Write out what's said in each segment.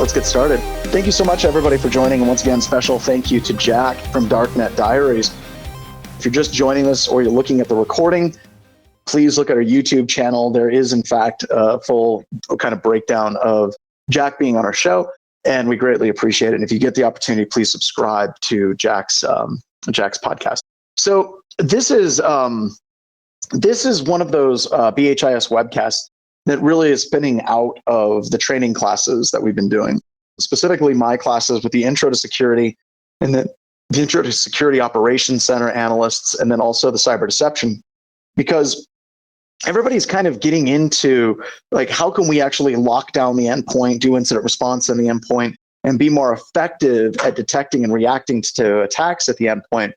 let's get started. Thank you so much, everybody, for joining. And once again, special thank you to Jack from Darknet Diaries. If you're just joining us or you're looking at the recording, please look at our YouTube channel. There is, in fact, a full kind of breakdown of Jack being on our show, and we greatly appreciate it. And if you get the opportunity, please subscribe to Jack's podcast. So this is one of those BHIS webcasts that really is spinning out of the training classes that we've been doing, specifically my classes with the Intro to Security and then the Intro to Security Operations Center analysts, and then also the Cyber Deception, because everybody's kind of getting into like, how can we actually lock down the endpoint, do incident response on the endpoint, and be more effective at detecting and reacting to attacks at the endpoint.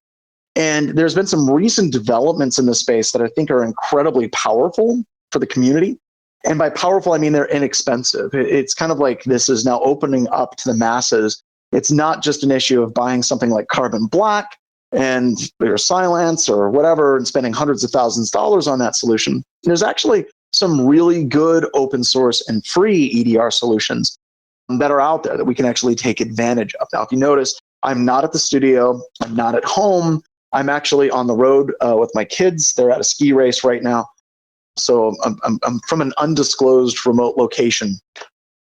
And there's been some recent developments in this space that I think are incredibly powerful for the community. And by powerful, I mean they're inexpensive. It's kind of like this is now opening up to the masses. It's not just an issue of buying something like Carbon Black and or Silence or whatever and spending hundreds of thousands of dollars on that solution. There's actually some really good open source and free EDR solutions that are out there that we can actually take advantage of. Now, if you notice, I'm not at the studio. I'm not at home. I'm actually on the road with my kids. They're at a ski race right now. So I'm from an undisclosed remote location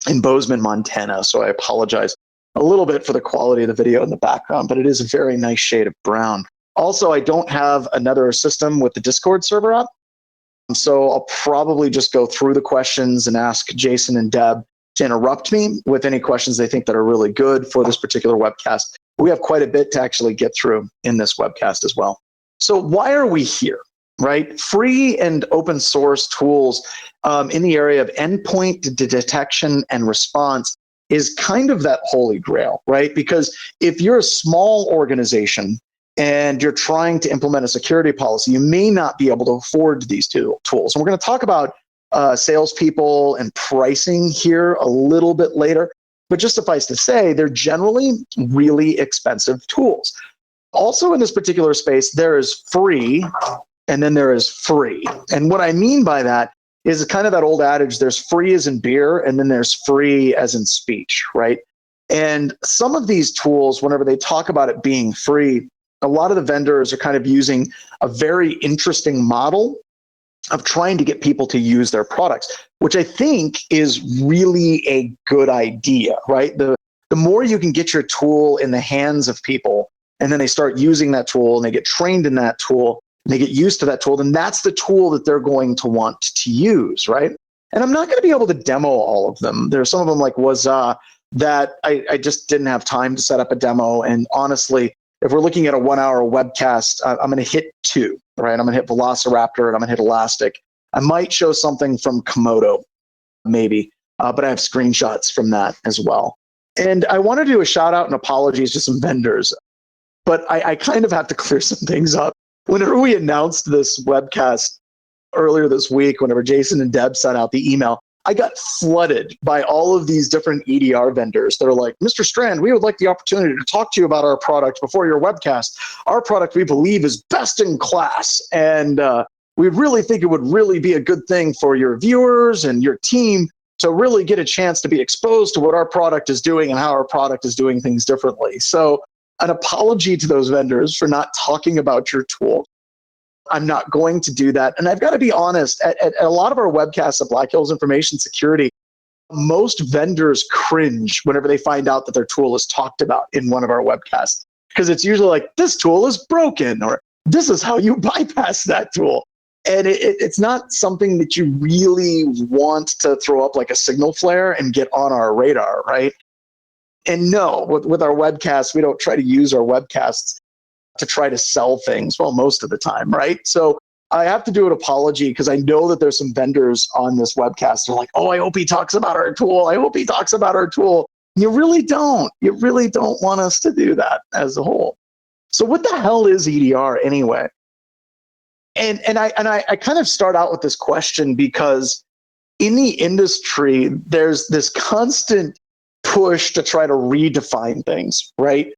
in Bozeman, Montana. So I apologize a little bit for the quality of the video in the background, but it is a very nice shade of brown. Also, I don't have another system with the Discord server up. So I'll probably just go through the questions and ask Jason and Deb to interrupt me with any questions they think that are really good for this particular webcast. We have quite a bit to actually get through in this webcast as well. So why are we here? Right? Free and open source tools in the area of endpoint detection and response is kind of that holy grail, right? Because if you're a small organization and you're trying to implement a security policy, you may not be able to afford these tools. And we're going to talk about salespeople and pricing here a little bit later, but just suffice to say, they're generally really expensive tools. Also in this particular space, there is free and then there is free. And what I mean by that is kind of that old adage, there's free as in beer, and then there's free as in speech, right? And some of these tools, whenever they talk about it being free, a lot of the vendors are kind of using a very interesting model of trying to get people to use their products, which I think is really a good idea, right? The more you can get your tool in the hands of people, and then they start using that tool and they get trained in that tool, and they get used to that tool, then that's the tool that they're going to want to use, right? And I'm not going to be able to demo all of them. There are some of them like WAZUH that I just didn't have time to set up a demo. And honestly, if we're looking at a 1 hour webcast, I'm going to hit two, right? I'm going to hit Velociraptor and I'm going to hit Elastic. I might show something from Comodo, maybe, but I have screenshots from that as well. And I want to do a shout out and apologies to some vendors, but I kind of have to clear some things up. Whenever we announced this webcast earlier this week, whenever Jason and Deb sent out the email, I got flooded by all of these different EDR vendors. They're like, Mr. Strand, we would like the opportunity to talk to you about our product before your webcast. Our product, we believe, is best in class. And we really think it would really be a good thing for your viewers and your team to really get a chance to be exposed to what our product is doing and how our product is doing things differently. So an apology to those vendors for not talking about your tool. I'm not going to do that. And I've got to be honest, at a lot of our webcasts at Black Hills Information Security, most vendors cringe whenever they find out that their tool is talked about in one of our webcasts. Because it's usually like, this tool is broken, or this is how you bypass that tool. And it's not something that you really want to throw up like a signal flare and get on our radar, right? And no, with our webcasts, we don't try to use our webcasts to try to sell things, well, most of the time, right? So I have to do an apology because I know that there's some vendors on this webcast that are like, oh, I hope he talks about our tool. I hope he talks about our tool. You really don't. You really don't want us to do that as a whole. So what the hell is EDR anyway? And I kind of start out with this question because in the industry, there's this constant push to try to redefine things, right?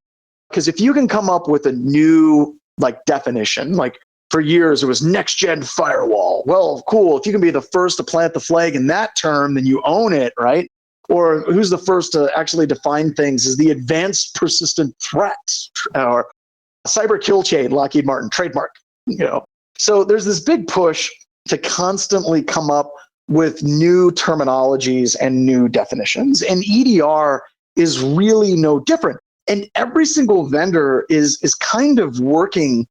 Because if you can come up with a new definition, like for years it was next gen firewall. Well, cool. If you can be the first to plant the flag in that term, then you own it, right? or who's the first to actually define things as the advanced persistent threat, or cyber kill chain, Lockheed Martin trademark. So there's this big push to constantly come up with new terminologies and new definitions, and EDR is really no different. And every single vendor is kind of working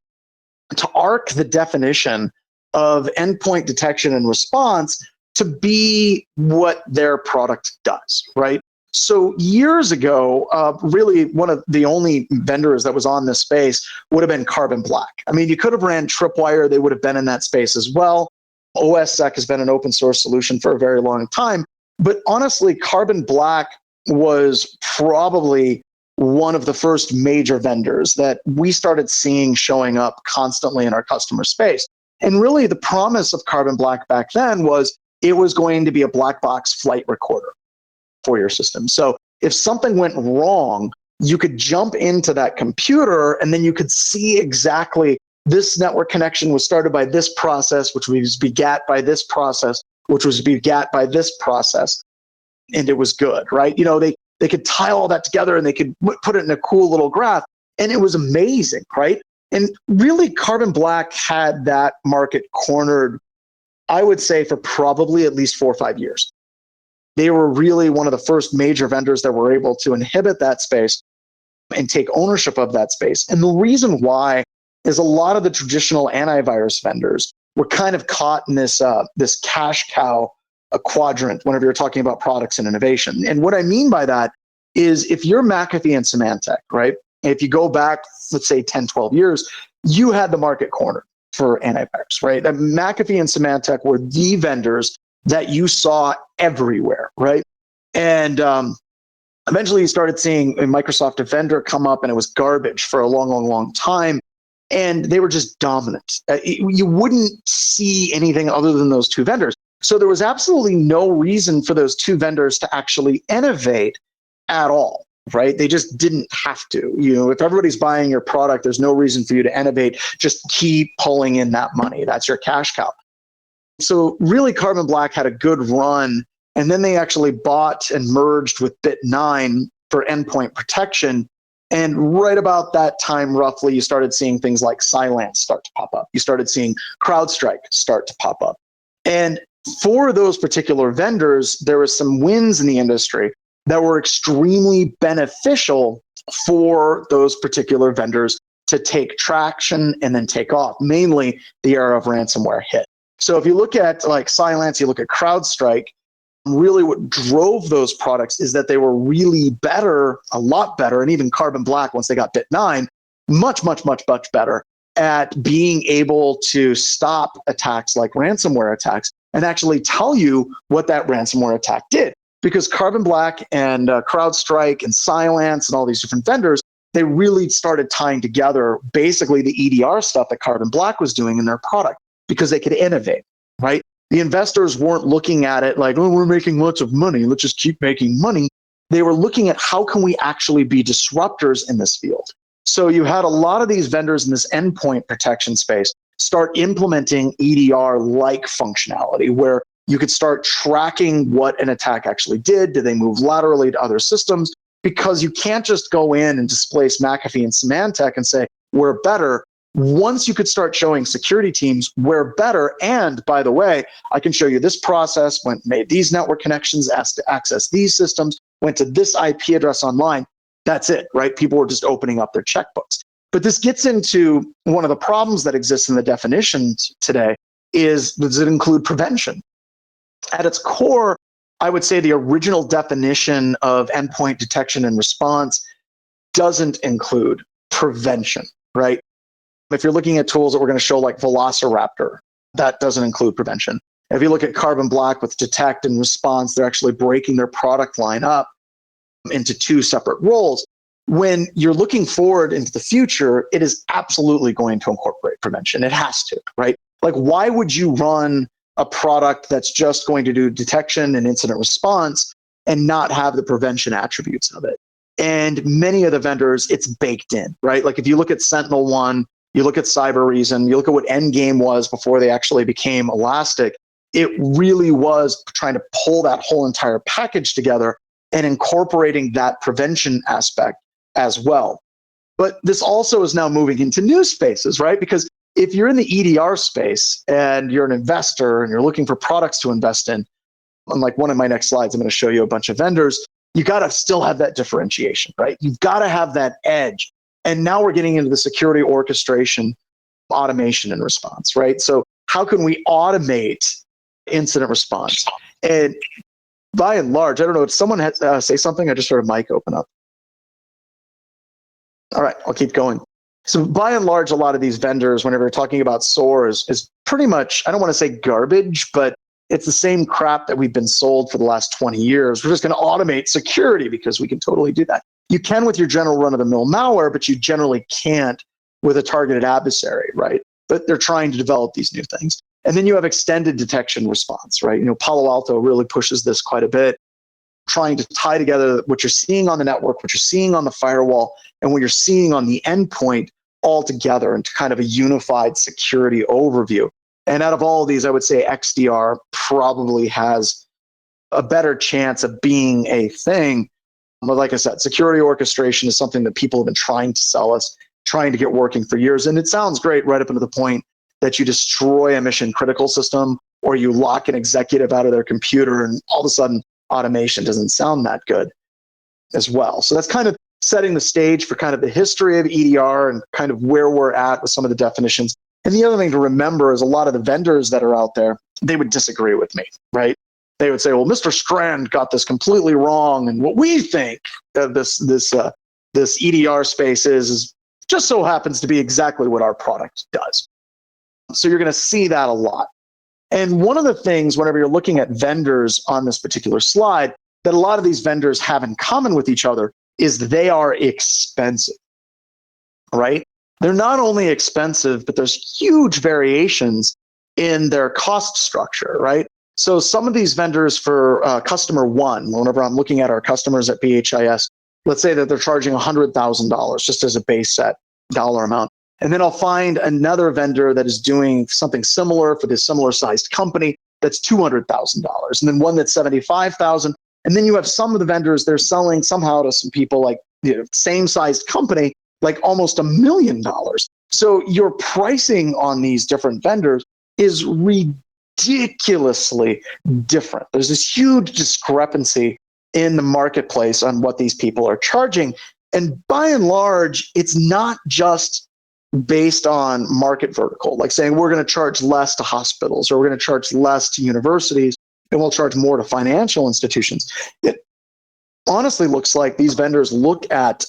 to arc the definition of endpoint detection and response to be what their product does, right? So years ago, really one of the only vendors that was on this space would have been Carbon Black. I mean, you could have ran Tripwire, they would have been in that space as well. OSSEC has been an open source solution for a very long time. But honestly, Carbon Black was probably one of the first major vendors that we started seeing showing up constantly in our customer space. And really the promise of Carbon Black back then was it was going to be a black box flight recorder for your system. So if something went wrong, you could jump into that computer and then you could see exactly this network connection was started by this process, which was begat by this process, which was begat by this process. And it was good, right? They could tie all that together and they could put it in a cool little graph. And it was amazing, right? And really Carbon Black had that market cornered, I would say, for probably at least 4 or 5 years. They were really one of the first major vendors that were able to inhibit that space and take ownership of that space. And the reason why is a lot of the traditional antivirus vendors were kind of caught in this cash cow quadrant whenever you're talking about products and innovation. And what I mean by that is if you're McAfee and Symantec, right? If you go back, let's say 10, 12 years, you had the market cornered for antivirus, right? McAfee and Symantec were the vendors that you saw everywhere, right? And eventually you started seeing a Microsoft Defender come up and it was garbage for a long, long, long time. And they were just dominant. You wouldn't see anything other than those two vendors. So there was absolutely no reason for those two vendors to actually innovate at all, right? They just didn't have to. If everybody's buying your product, there's no reason for you to innovate. Just keep pulling in that money. That's your cash cow. So really Carbon Black had a good run, and then they actually bought and merged with Bit9 for endpoint protection. And right about that time, roughly, you started seeing things like Cylance start to pop up. You started seeing CrowdStrike start to pop up. And for those particular vendors, there were some wins in the industry that were extremely beneficial for those particular vendors to take traction and then take off, mainly the era of ransomware hit. So if you look at like Cylance, you look at CrowdStrike, really what drove those products is that they were really better, a lot better, and even Carbon Black, once they got Bit9, much, much, much, much better at being able to stop attacks like ransomware attacks and actually tell you what that ransomware attack did. Because Carbon Black and CrowdStrike and Cylance and all these different vendors, they really started tying together basically the EDR stuff that Carbon Black was doing in their product because they could innovate, right? The investors weren't looking at it like, oh, we're making lots of money, let's just keep making money. They were looking at how can we actually be disruptors in this field. So you had a lot of these vendors in this endpoint protection space start implementing EDR-like functionality where you could start tracking what an attack actually did. Did they move laterally to other systems? Because you can't just go in and displace McAfee and Symantec and say, we're better. Once you could start showing security teams, we're better. And by the way, I can show you this process, made these network connections, asked to access these systems, went to this IP address online. That's it, right? People were just opening up their checkbooks. But this gets into one of the problems that exists in the definitions today is, does it include prevention? At its core, I would say the original definition of endpoint detection and response doesn't include prevention, right? If you're looking at tools that we're going to show like Velociraptor, that doesn't include prevention. If you look at Carbon Black with detect and response, they're actually breaking their product line up into two separate roles. When you're looking forward into the future, it is absolutely going to incorporate prevention. It has to, right? Like, why would you run a product that's just going to do detection and incident response and not have the prevention attributes of it? And many of the vendors, it's baked in, right? Like if you look at SentinelOne, you look at Cybereason, you look at what Endgame was before they actually became Elastic, it really was trying to pull that whole entire package together and incorporating that prevention aspect as well. But this also is now moving into new spaces, right? Because if you're in the EDR space and you're an investor and you're looking for products to invest in, unlike one of my next slides, I'm going to show you a bunch of vendors, you got to still have that differentiation, right? You've got to have that edge. And now we're getting into the security orchestration, automation and response, right? So how can we automate incident response? And by and large, I don't know, if someone had say something, I just heard a mic open up. All right, I'll keep going. So by and large, a lot of these vendors, whenever they're talking about SOAR, is pretty much, I don't want to say garbage, but it's the same crap that we've been sold for the last 20 years. We're just going to automate security because we can totally do that. You can with your general run-of-the-mill malware, but you generally can't with a targeted adversary, right? But they're trying to develop these new things. And then you have extended detection response, right? You know, Palo Alto really pushes this quite a bit, trying to tie together what you're seeing on the network, what you're seeing on the firewall, and what you're seeing on the endpoint all together into kind of a unified security overview. And out of all of these, I would say XDR probably has a better chance of being a thing. But like I said, security orchestration is something that people have been trying to sell us, trying to get working for years. And it sounds great right up into the point that you destroy a mission critical system or you lock an executive out of their computer and all of a sudden automation doesn't sound that good as well. So that's kind of setting the stage for kind of the history of EDR and kind of where we're at with some of the definitions. And the other thing to remember is a lot of the vendors that are out there, they would disagree with me, right? They would say, well, Mr. Strand got this completely wrong. And what we think of this EDR space is just so happens to be exactly what our product does. So you're going to see that a lot. And one of the things, whenever you're looking at vendors on this particular slide, that a lot of these vendors have in common with each other is they are expensive, right? They're not only expensive, but there's huge variations in their cost structure, right? So some of these vendors for customer one, whenever I'm looking at our customers at BHIS, let's say that they're charging $100,000 just as a base set dollar amount. And then I'll find another vendor that is doing something similar for this similar sized company that's $200,000. And then one that's $75,000. And then you have some of the vendors, they're selling somehow to some people like, you know, same sized company, like almost $1 million. So your pricing on these different vendors is ridiculously different. There's this huge discrepancy in the marketplace on what these people are charging. And by and large, it's not just based on market vertical, like saying we're going to charge less to hospitals or we're going to charge less to universities and we'll charge more to financial institutions. It honestly looks like these vendors look at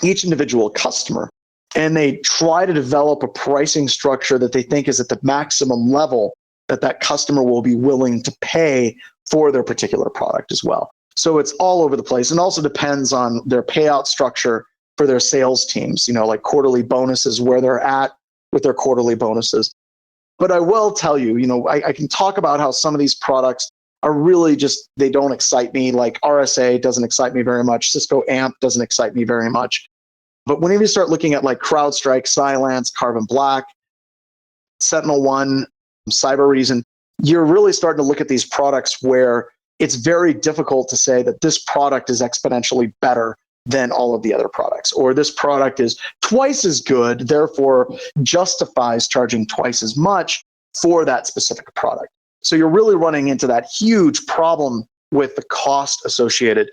each individual customer and they try to develop a pricing structure that they think is at the maximum level that that customer will be willing to pay for their particular product as well. So it's all over the place, and also depends on their payout structure for their sales teams, you know, like quarterly bonuses, where they're at with their quarterly bonuses. But I will tell you, you know, I can talk about how some of these products are really just, they don't excite me. Like RSA doesn't excite me very much. Cisco AMP doesn't excite me very much. But whenever you start looking at like CrowdStrike, Cylance, Carbon Black, SentinelOne, Cyber Reason, you're really starting to look at these products where it's very difficult to say that this product is exponentially better than all of the other products, or this product is twice as good, therefore justifies charging twice as much for that specific product. So you're really running into that huge problem with the cost associated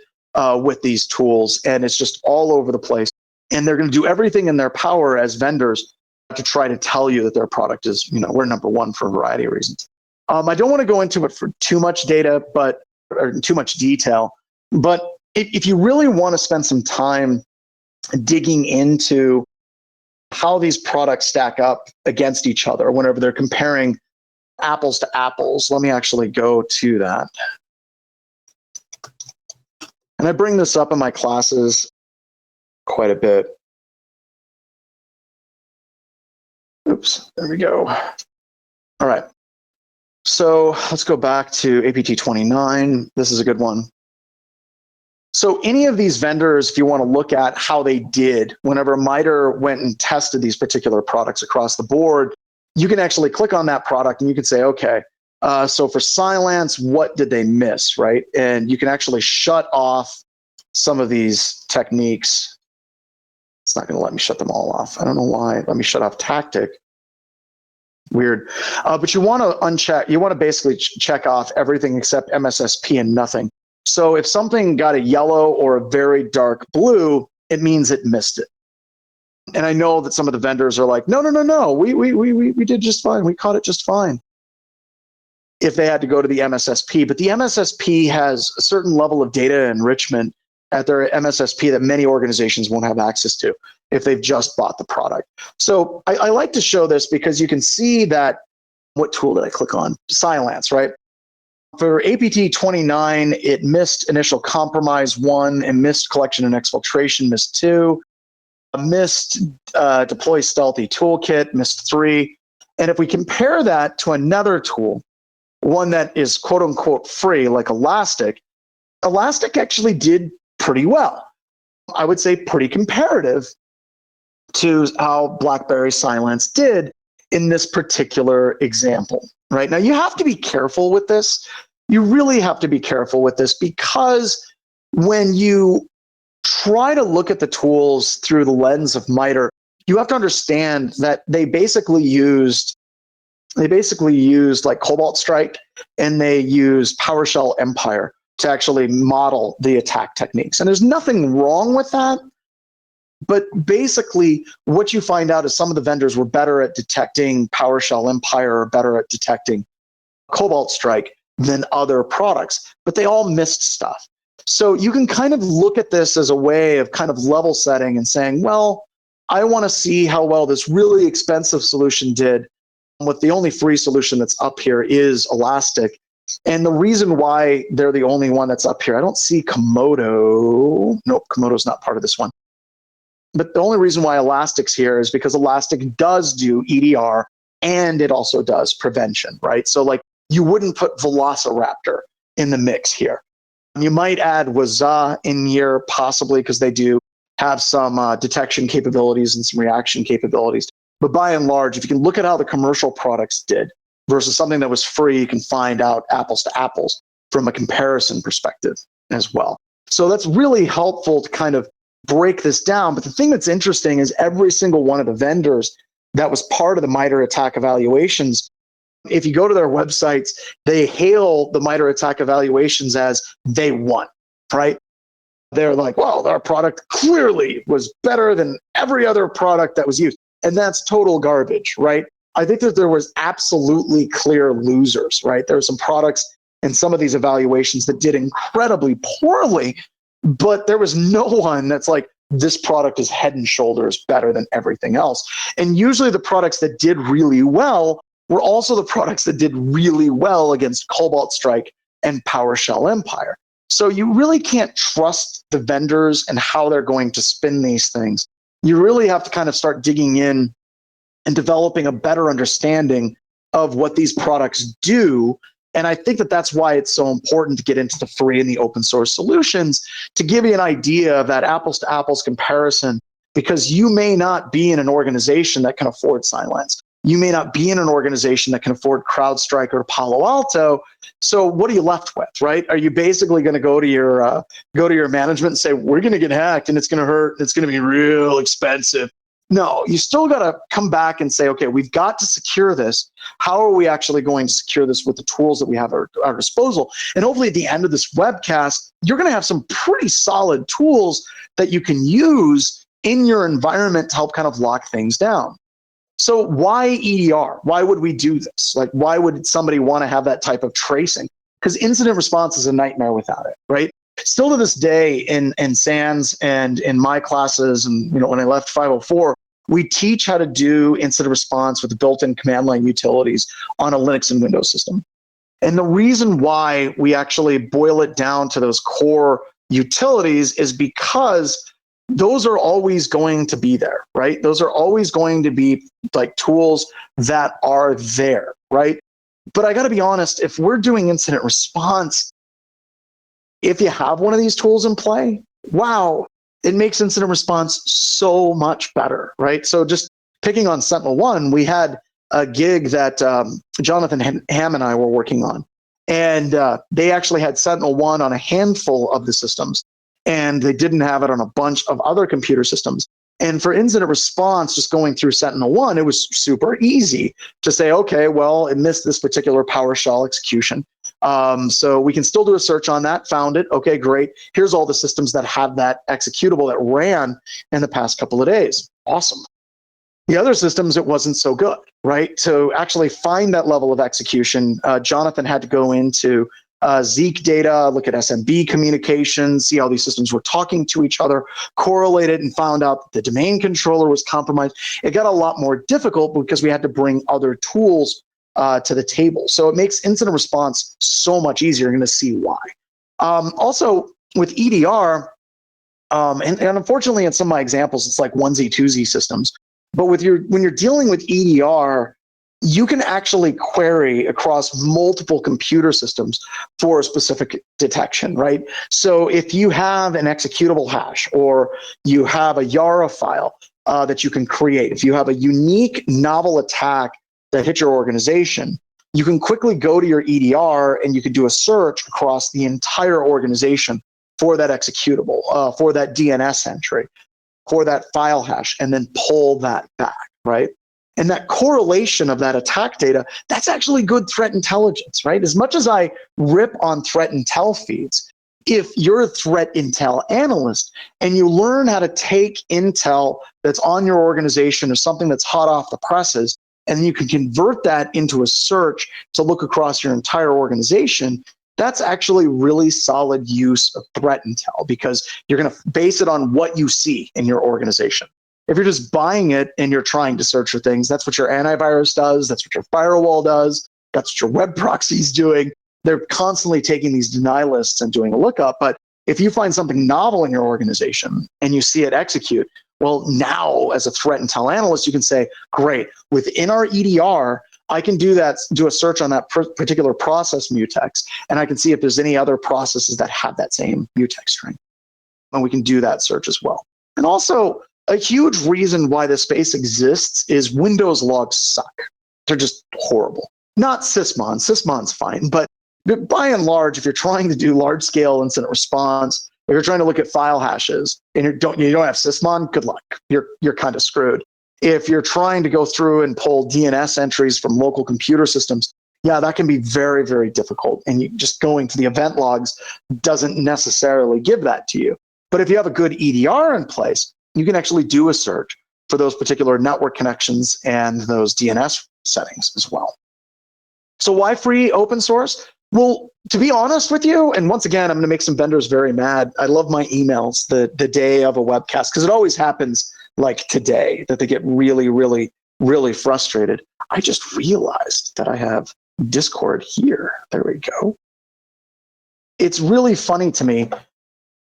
with these tools, and it's just all over the place. And they're going to do everything in their power as vendors to try to tell you that their product is, you know, we're number one for a variety of reasons. I don't want to go into it for too much data, or too much detail, but if you really want to spend some time digging into how these products stack up against each other whenever they're comparing apples to apples, let me actually go to that. And I bring this up in my classes quite a bit. Oops, there we go. All right. So let's go back to APT 29. This is a good one. So any of these vendors, if you want to look at how they did, whenever MITRE went and tested these particular products across the board, you can actually click on that product and you can say, okay, So for Cylance, what did they miss, right? And you can actually shut off some of these techniques. It's not going to let me shut them all off. I don't know why. Let me shut off tactic. Weird. But you want to uncheck, you want to basically check off everything except MSSP and nothing. So if something got a yellow or a very dark blue, it means it missed it. And I know that some of the vendors are like, no, we did just fine. We caught it just fine. If they had to go to the MSSP, but the MSSP has a certain level of data enrichment at their MSSP that many organizations won't have access to if they've just bought the product. So I like to show this because you can see that, what tool did I click on? Cylance, right? For APT 29, it missed initial compromise 1 and missed collection and exfiltration, missed 2, missed deploy stealthy toolkit, missed 3. And if we compare that to another tool, one that is quote unquote free, like Elastic actually did pretty well. I would say pretty comparative to how BlackBerry Cylance did in this particular example, right? Now you have to be careful with this. You really have to be careful with this because when you try to look at the tools through the lens of MITRE, you have to understand that they basically used like Cobalt Strike and they used PowerShell Empire to actually model the attack techniques. And there's nothing wrong with that. But basically, what you find out is some of the vendors were better at detecting PowerShell Empire or better at detecting Cobalt Strike than other products, but they all missed stuff. So you can kind of look at this as a way of kind of level setting and saying, well, I want to see how well this really expensive solution did. With the only free solution that's up here is Elastic. And the reason why they're the only one that's up here, I don't see Comodo. Nope, Komodo's not part of this one. But the only reason why Elastic's here is because Elastic does do EDR and it also does prevention, right? So like you wouldn't put Velociraptor in the mix here. You might add WAZUH in here possibly because they do have some detection capabilities and some reaction capabilities. But by and large, if you can look at how the commercial products did versus something that was free, you can find out apples to apples from a comparison perspective as well. So that's really helpful to kind of break this down. But the thing that's interesting is every single one of the vendors that was part of the MITRE attack evaluations, if you go to their websites, they hail the MITRE attack evaluations as they won, right? They're like, well, our product clearly was better than every other product that was used. And that's total garbage, right? I think that there was absolutely clear losers, right? There were some products in some of these evaluations that did incredibly poorly, but there was no one that's like, this product is head and shoulders better than everything else. And usually the products that did really well were also the products that did really well against Cobalt Strike and PowerShell Empire. So you really can't trust the vendors and how they're going to spin these things. You really have to kind of start digging in and developing a better understanding of what these products do. And I think that that's why it's so important to get into the free and the open source solutions to give you an idea of that apples to apples comparison, because you may not be in an organization that can afford Cylance. You may not be in an organization that can afford CrowdStrike or Palo Alto. So what are you left with, right? Are you basically going to go to your management and say, we're going to get hacked and it's going to hurt, it's going to be real expensive? No, you still got to come back and say, okay, we've got to secure this. How are we actually going to secure this with the tools that we have at our disposal? And hopefully at the end of this webcast, you're going to have some pretty solid tools that you can use in your environment to help kind of lock things down. So why EDR? Why would we do this? Like, why would somebody want to have that type of tracing? Because incident response is a nightmare without it, right? Still to this day in SANS and in my classes, and when I left 504, we teach how to do incident response with the built-in command line utilities on a Linux and Windows system. And the reason why we actually boil it down to those core utilities is because those are always going to be there, right? Those are always going to be like tools that are there, right? But I got to be honest, if we're doing incident response, if you have one of these tools in play, wow, it makes incident response so much better, right? So just picking on SentinelOne, we had a gig that Jonathan Ham and I were working on. And they actually had Sentinel-1 on a handful of the systems, and they didn't have it on a bunch of other computer systems. And for incident response, just going through Sentinel-1, it was super easy to say, okay, well, it missed this particular PowerShell execution. So we can still do a search on that, found it, okay, great. Here's all the systems that have that executable that ran in the past couple of days. Awesome. The other systems, it wasn't so good, right? To actually find that level of execution, Jonathan had to go into Zeek data, look at SMB communications, see how these systems were talking to each other, correlate it, and found out that the domain controller was compromised. It got a lot more difficult because we had to bring other tools to the table. So it makes incident response so much easier. You're going to see why. Also, with EDR, and unfortunately in some of my examples, it's like 1Z, 2Z systems. But when you're dealing with EDR, you can actually query across multiple computer systems for a specific detection, right? So if you have an executable hash, or you have a Yara file that you can create, if you have a unique novel attack that hit your organization, you can quickly go to your EDR and you can do a search across the entire organization for that executable, for that DNS entry, for that file hash, and then pull that back, right? And that correlation of that attack data, that's actually good threat intelligence, right? As much as I rip on threat intel feeds, if you're a threat intel analyst and you learn how to take intel that's on your organization or something that's hot off the presses, and you can convert that into a search to look across your entire organization, that's actually really solid use of threat intel, because you're going to base it on what you see in your organization. If you're just buying it and you're trying to search for things, that's what your antivirus does, that's what your firewall does, that's what your web proxy is doing. They're constantly taking these deny lists and doing a lookup. But if you find something novel in your organization and you see it execute, well, now as a threat intel analyst, you can say, great, within our EDR, I can do a search on that particular process mutex, and I can see if there's any other processes that have that same mutex string. And we can do that search as well. And also, a huge reason why this space exists is Windows logs suck. They're just horrible. Not Sysmon. Sysmon's fine, but by and large, if you're trying to do large-scale incident response, if you're trying to look at file hashes and you don't have Sysmon, good luck. You're kind of screwed. If you're trying to go through and pull DNS entries from local computer systems, yeah, that can be very, very difficult. And just going to the event logs doesn't necessarily give that to you. But if you have a good EDR in place, you can actually do a search for those particular network connections and those DNS settings as well. So why free open source? Well, to be honest with you, and once again, I'm going to make some vendors very mad. I love my emails the day of a webcast, because it always happens like today that they get really, really, really frustrated. I just realized that I have Discord here. There we go. It's really funny to me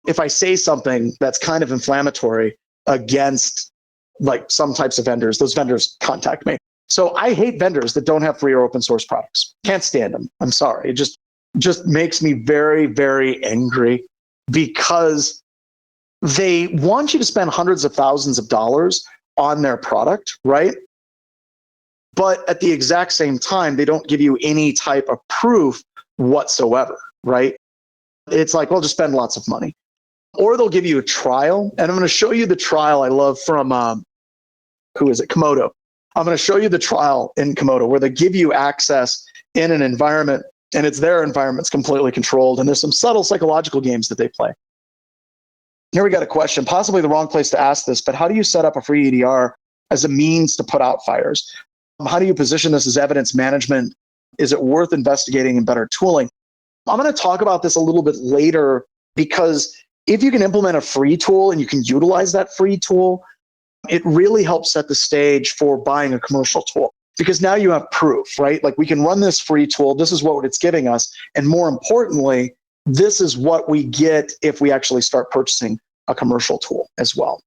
if I say something that's kind of inflammatory against like some types of vendors, those vendors contact me. So I hate vendors that don't have free or open source products. Can't stand them. I'm sorry. It just makes me very, very angry, because they want you to spend hundreds of thousands of dollars on their product, right? But at the exact same time, they don't give you any type of proof whatsoever, right? It's like, well, just spend lots of money. Or they'll give you a trial, and I'm going to show you the trial I love from, Comodo. I'm going to show you the trial in Comodo where they give you access in an environment, and it's their environment's completely controlled, and there's some subtle psychological games that they play. Here we got a question, possibly the wrong place to ask this, but how do you set up a free EDR as a means to put out fires? How do you position this as evidence management? Is it worth investigating in better tooling? I'm going to talk about this a little bit later, because if you can implement a free tool and you can utilize that free tool, it really helps set the stage for buying a commercial tool, because now you have proof, right? Like, we can run this free tool. This is what it's giving us. And more importantly, this is what we get if we actually start purchasing a commercial tool as well.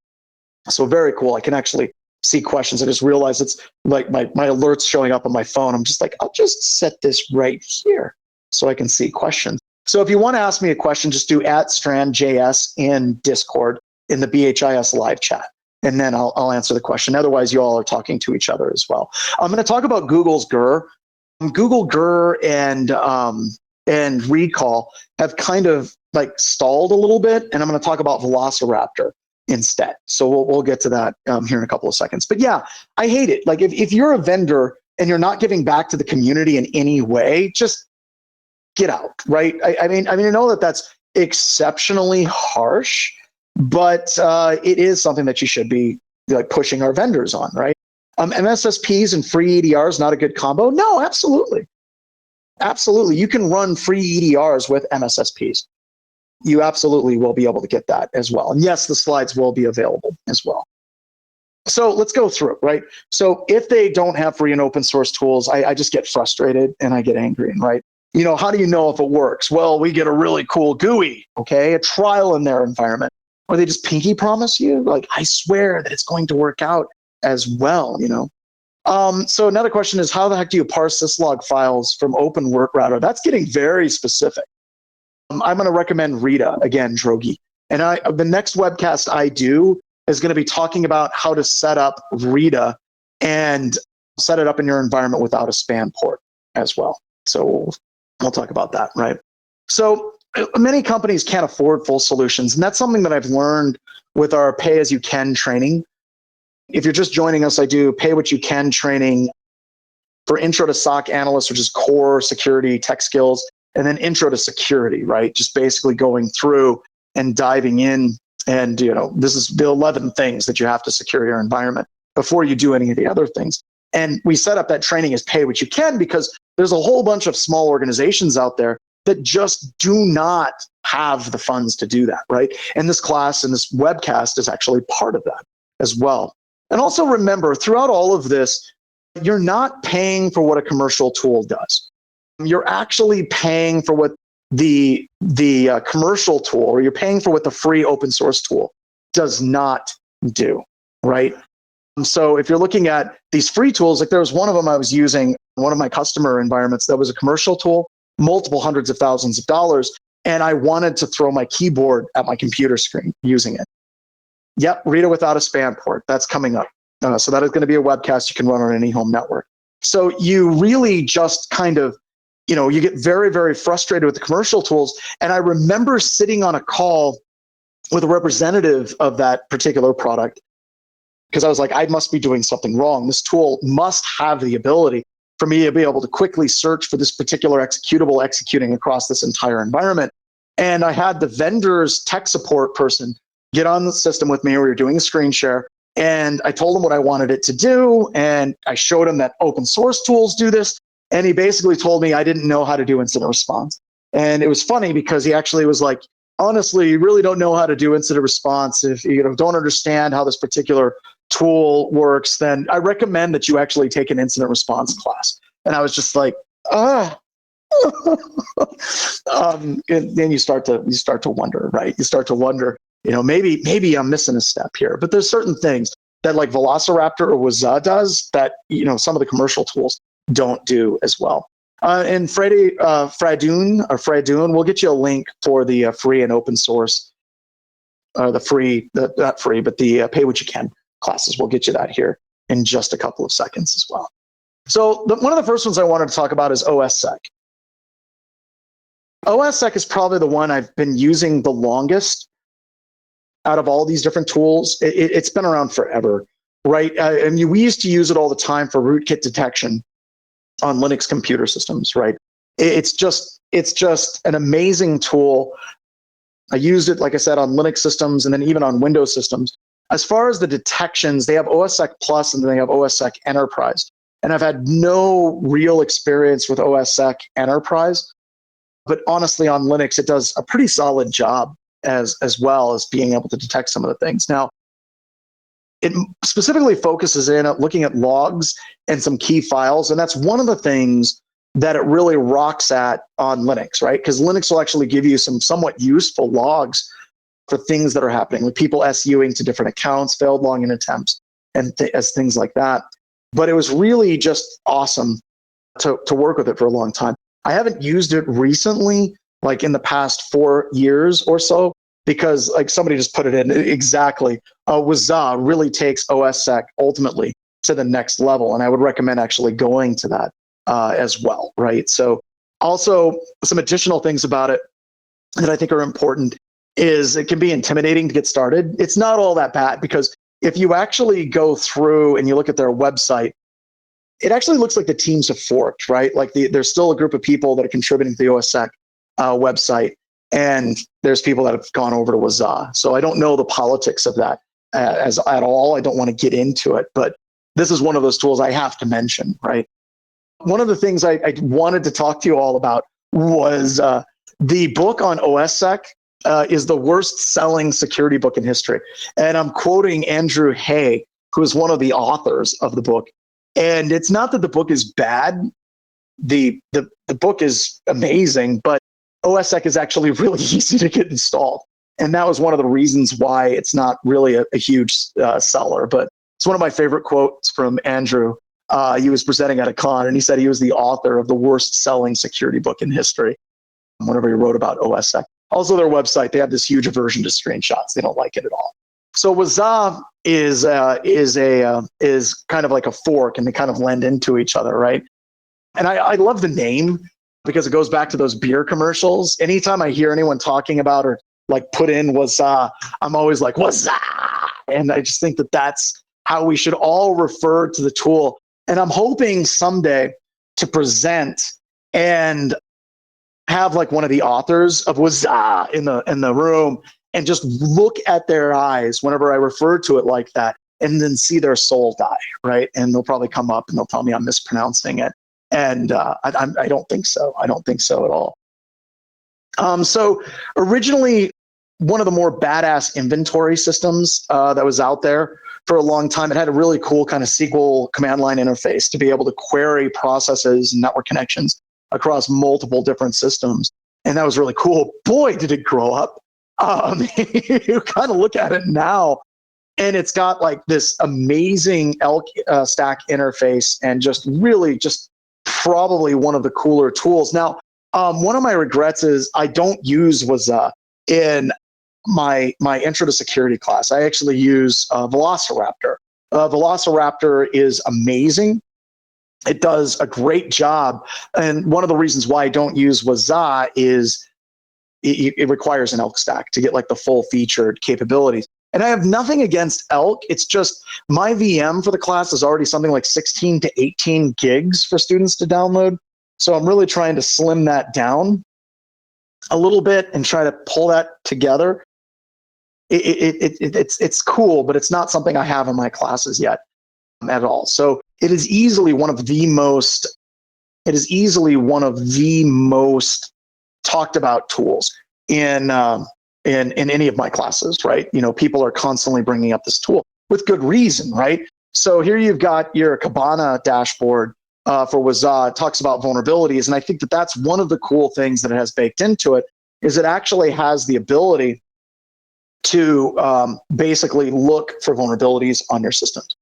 So very cool. I can actually see questions. I just realized it's like my alerts showing up on my phone. I'm just like, I'll just set this right here so I can see questions. So if you want to ask me a question, just do @StrandJS in Discord in the BHIS live chat. and then I'll answer the question. Otherwise, you all are talking to each other as well. I'm going to talk about Google's GER. Google GER and recall have kind of like stalled a little bit, and I'm going to talk about Velociraptor instead. So we'll get to that here in a couple of seconds. But yeah, I hate it. Like if you're a vendor and you're not giving back to the community in any way, just get out, right? I mean, I know that that's exceptionally harsh, but it is something that you should be like pushing our vendors on, right? MSSPs and free EDRs, not a good combo? No, absolutely. Absolutely. You can run free EDRs with MSSPs. You absolutely will be able to get that as well. And yes, the slides will be available as well. So let's go through it, right? So if they don't have free and open source tools, I just get frustrated and I get angry, right? You know, how do you know if it works? Well, we get a really cool GUI, okay? A trial in their environment. Or they just pinky promise you, like, I swear that it's going to work out as well, you know? So another question is, how the heck do you parse syslog files from Open Work Router? That's getting very specific. I'm going to recommend Rita, again, Drogi. And the next webcast I do is going to be talking about how to set up Rita and set it up in your environment without a span port as well. So we'll talk about that, right? So many companies can't afford full solutions. And that's something that I've learned with our pay-as-you-can training. If you're just joining us, I do pay-what-you-can training for intro to SOC analysts, which is core security tech skills, and then intro to security, right? Just basically going through and diving in. And, you know, this is the 11 things that you have to secure your environment before you do any of the other things. And we set up that training as pay what you can because there's a whole bunch of small organizations out there that just do not have the funds to do that, right? And this class and this webcast is actually part of that as well. And also remember, throughout all of this, you're not paying for what a commercial tool does. You're actually paying for what the commercial tool, or you're paying for what the free open source tool does not do, right? So if you're looking at these free tools, like there was one of them I was using in one of my customer environments that was a commercial tool, multiple hundreds of thousands of dollars, and I wanted to throw my keyboard at my computer screen using it. Yep, Rita without a span port, that's coming up. So that is going to be a webcast you can run on any home network. So you really just kind of, you know, you get very, very frustrated with the commercial tools. And I remember sitting on a call with a representative of that particular product because I was like, I must be doing something wrong. This tool must have the ability for me to be able to quickly search for this particular executable executing across this entire environment. And I had the vendor's tech support person get on the system with me. We were doing a screen share. And I told him what I wanted it to do. And I showed him that open source tools do this. And he basically told me I didn't know how to do incident response. And it was funny because he actually was like, honestly, you really don't know how to do incident response. If you don't understand how this particular tool works, then I recommend that you actually take an incident response class. And I was just like, and then you start to wonder, right? You start to wonder, you know, maybe I'm missing a step here. But there's certain things that like Velociraptor or WAZUH does that, you know, some of the commercial tools don't do as well. And Fradoon, we'll get you a link for the free and open source, not free, but the pay what you can classes. We'll get you that here in just a couple of seconds as well. So one of the first ones I wanted to talk about is OSSEC. OSSEC is probably the one I've been using the longest out of all these different tools. It's been around forever, right? I mean, we used to use it all the time for rootkit detection on Linux computer systems, right? It's just an amazing tool. I used it, like I said, on Linux systems and then even on Windows systems. As far as the detections, they have OSSEC Plus and then they have OSSEC Enterprise. And I've had no real experience with OSSEC Enterprise, but honestly on Linux, it does a pretty solid job as well as being able to detect some of the things. Now, it specifically focuses in at looking at logs and some key files, and that's one of the things that it really rocks at on Linux, right? Because Linux will actually give you some somewhat useful logs for things that are happening, with people SUing to different accounts, failed login attempts, and as things like that. But it was really just awesome to work with it for a long time. I haven't used it recently, like in the past 4 years or so, because like somebody just put it in exactly. WAZUH really takes OSSEC ultimately to the next level. And I would recommend actually going to that as well, right? So also some additional things about it that I think are important is it can be intimidating to get started. It's not all that bad, because if you actually go through and you look at their website, it actually looks like the teams have forked, right? Like there's still a group of people that are contributing to the OSSEC website, and there's people that have gone over to WAZUH. So I don't know the politics of that as at all. I don't want to get into it, but this is one of those tools I have to mention, right? One of the things I wanted to talk to you all about was the book on OSSEC is the worst selling security book in history. And I'm quoting Andrew Hay, who is one of the authors of the book. And it's not that the book is bad. The book is amazing, but OSSEC is actually really easy to get installed. And that was one of the reasons why it's not really a huge seller. But it's one of my favorite quotes from Andrew. He was presenting at a con, and he said he was the author of the worst selling security book in history whenever he wrote about OSSEC. Also, their website, they have this huge aversion to screenshots. They don't like it at all. So WAZUH is kind of like a fork, and they kind of blend into each other, right? And I love the name because it goes back to those beer commercials. Anytime I hear anyone talking about or like put in WAZUH, I'm always like WAZUH, and I just think that that's how we should all refer to the tool. And I'm hoping someday to present and have like one of the authors of WAZUH in the room and just look at their eyes whenever I refer to it like that, and then see their soul die, right? And they'll probably come up and they'll tell me I'm mispronouncing it. And I don't think so. I don't think so at all. So originally, one of the more badass inventory systems that was out there for a long time, it had a really cool kind of SQL command line interface to be able to query processes and network connections across multiple different systems. And that was really cool. Boy, did it grow up. You kind of look at it now, and it's got like this amazing ELK stack interface, and just really just probably one of the cooler tools. Now, one of my regrets is I don't use WAZUH in my intro to security class. I actually use Velociraptor. Velociraptor is amazing. It does a great job. And one of the reasons why I don't use WAZUH is it requires an ELK stack to get like the full featured capabilities. And I have nothing against ELK. It's just my VM for the class is already something like 16 to 18 gigs for students to download. So I'm really trying to slim that down a little bit and try to pull that together. It's cool, but it's not something I have in my classes yet at all. So it is easily one of the most talked about tools in any of my classes, right? You know, people are constantly bringing up this tool with good reason, right? So here you've got your Kibana dashboard for WAZUH. It talks about vulnerabilities, and I think that that's one of the cool things that it has baked into it, is it actually has the ability to basically look for vulnerabilities on your systems.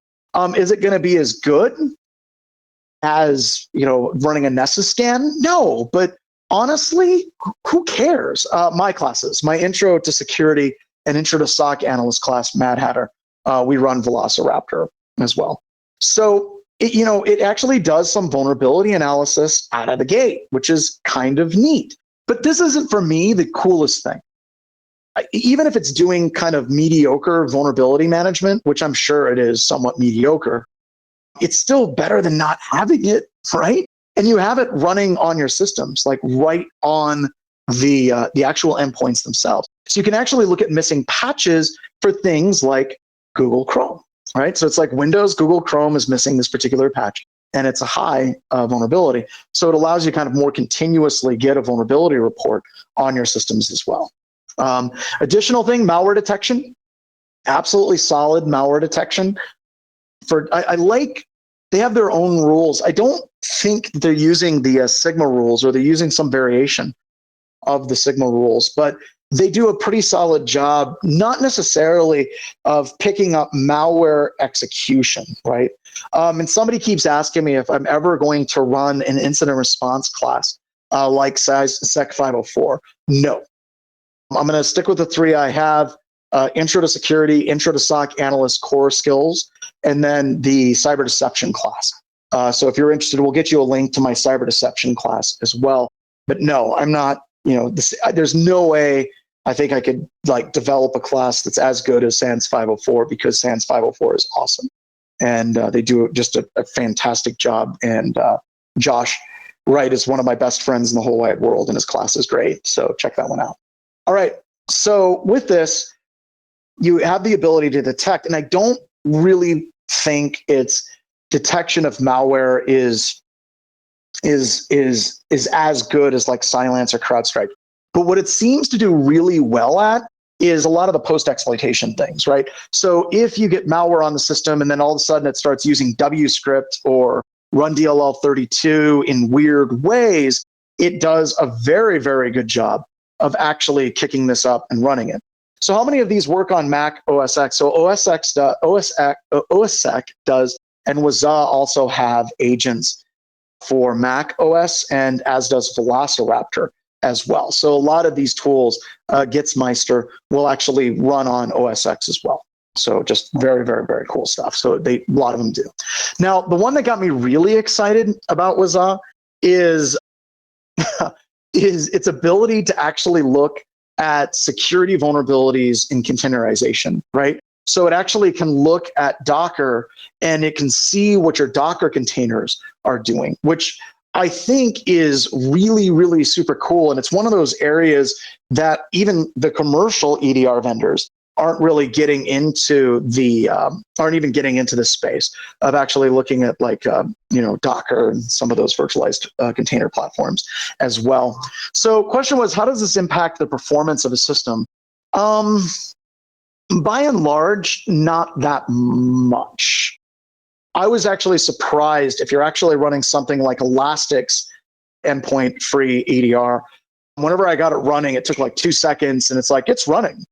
Is it going to be as good as, you know, running a Nessus scan? No, but honestly, who cares? My classes, my intro to security and intro to SOC analyst class, Mad Hatter, we run Velociraptor as well. So, it actually does some vulnerability analysis out of the gate, which is kind of neat. But this isn't, for me, the coolest thing. Even if it's doing kind of mediocre vulnerability management, which I'm sure it is somewhat mediocre, it's still better than not having it, right? And you have it running on your systems, like right on the actual endpoints themselves. So you can actually look at missing patches for things like Google Chrome, right? So it's like Windows, Google Chrome is missing this particular patch, and it's a high vulnerability. So it allows you kind of more continuously get a vulnerability report on your systems as well. Additional thing, malware detection, absolutely solid malware detection. I like, they have their own rules. I don't think they're using the Sigma rules, or they're using some variation of the Sigma rules, but they do a pretty solid job, not necessarily of picking up malware execution, right? And somebody keeps asking me if I'm ever going to run an incident response class like SEC 504. No. I'm going to stick with the three I have: intro to security, intro to SOC analyst core skills, and then the cyber deception class. So if you're interested, we'll get you a link to my cyber deception class as well. But no, I'm not, there's no way I think I could develop a class that's as good as SANS 504, because SANS 504 is awesome. And they do just a fantastic job. And Josh Wright is one of my best friends in the whole wide world, and his class is great. So check that one out. All right. So with this, you have the ability to detect, and I don't really think it's detection of malware is as good as like Cylance or CrowdStrike. But what it seems to do really well at is a lot of the post-exploitation things, right? So if you get malware on the system and then all of a sudden it starts using WScript or run DLL32 in weird ways, it does a very, very good job of actually kicking this up and running it. So how many of these work on Mac OS X? So OSSEC does, and WAZUH also have agents for Mac OS, and as does Velociraptor as well. So a lot of these tools, Gitsmeister, will actually run on OS X as well. So just very, very, very cool stuff. So a lot of them do. Now, the one that got me really excited about WAZUH is its ability to actually look at security vulnerabilities in containerization, right? So it actually can look at Docker and it can see what your Docker containers are doing, which I think is really, really super cool. And it's one of those areas that even the commercial EDR vendors aren't really getting into aren't even getting into the space of actually looking at Docker and some of those virtualized container platforms as well. So question was, how does this impact the performance of a system? By and large, not that much. I was actually surprised if you're actually running something like Elastic's endpoint free EDR. Whenever I got it running, it took like 2 seconds and it's running.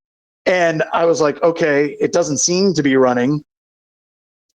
And I was like, okay, it doesn't seem to be running.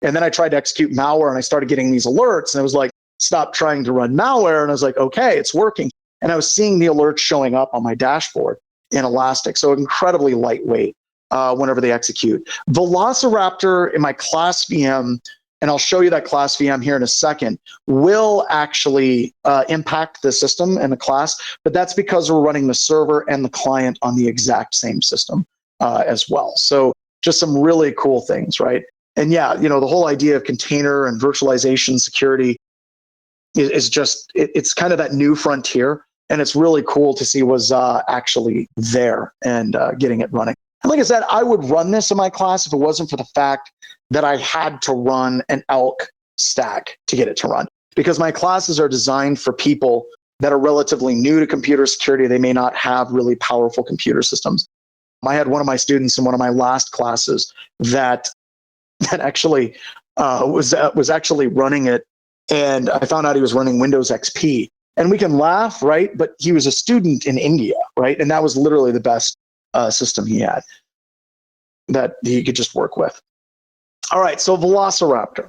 And then I tried to execute malware and I started getting these alerts and I was like, stop trying to run malware. And I was like, okay, it's working. And I was seeing the alerts showing up on my dashboard in Elastic. So incredibly lightweight whenever they execute. Velociraptor in my class VM, and I'll show you that class VM here in a second, will actually impact the system and the class, but that's because we're running the server and the client on the exact same system as well. So just some really cool things, right? And yeah, the whole idea of container and virtualization security is just, it's kind of that new frontier. And it's really cool to see WAZUH actually there and getting it running. And like I said, I would run this in my class if it wasn't for the fact that I had to run an ELK stack to get it to run. Because my classes are designed for people that are relatively new to computer security. They may not have really powerful computer systems. I had one of my students in one of my last classes that actually was actually running it, and I found out he was running Windows XP. And we can laugh, right? But he was a student in India, right? And that was literally the best system he had that he could just work with. All right, so Velociraptor.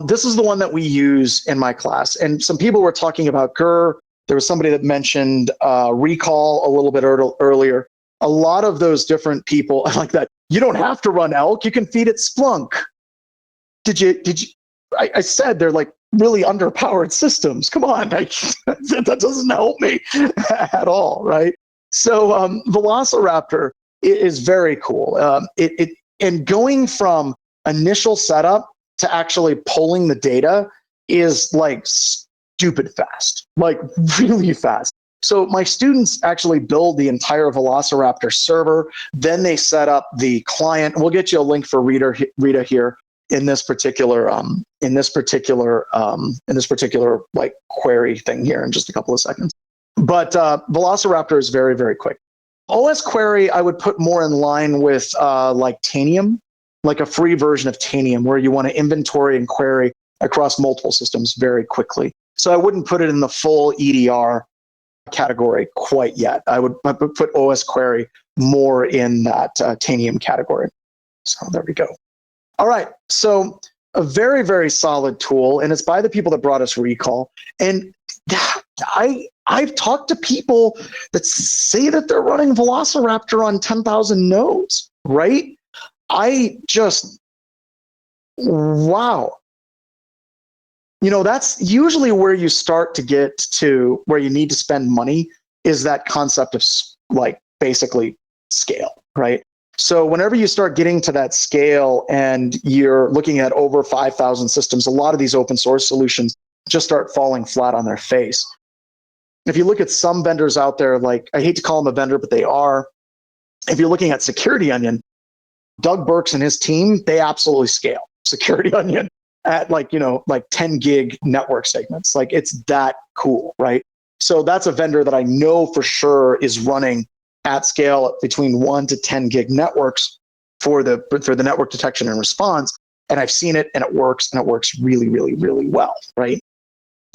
This is the one that we use in my class. And some people were talking about GR. There was somebody that mentioned Recall a little bit earlier. A lot of those different people like that. You don't have to run ELK. You can feed it Splunk. Did you? I said they're like really underpowered systems. Come on, that doesn't help me at all, right? So Velociraptor is very cool. And going from initial setup to actually pulling the data is like stupid fast, like really fast. So my students actually build the entire Velociraptor server. Then they set up the client. We'll get you a link for Rita here in this particular like query thing here in just a couple of seconds. But Velociraptor is very, very quick. OS query I would put more in line with like Tanium, like a free version of Tanium, where you want to inventory and query across multiple systems very quickly. So I wouldn't put it in the full EDR category quite yet. I would put OS query more in that Tanium category. So there we go. All right, so a very, very solid tool, and it's by the people that brought us Recall. And I I've talked to people that say that they're running Velociraptor on 10,000 nodes, right? Wow. That's usually where you start to get to where you need to spend money, is that concept of basically scale, right? So whenever you start getting to that scale and you're looking at over 5,000 systems, a lot of these open source solutions just start falling flat on their face. If you look at some vendors out there, I hate to call them a vendor, but they are. If you're looking at Security Onion, Doug Burks and his team, they absolutely scale Security Onion at 10 gig network segments. It's that cool, right? So that's a vendor that I know for sure is running at scale between 1 to 10 gig networks for the network detection and response. And I've seen it, and it works really, really, really well, right?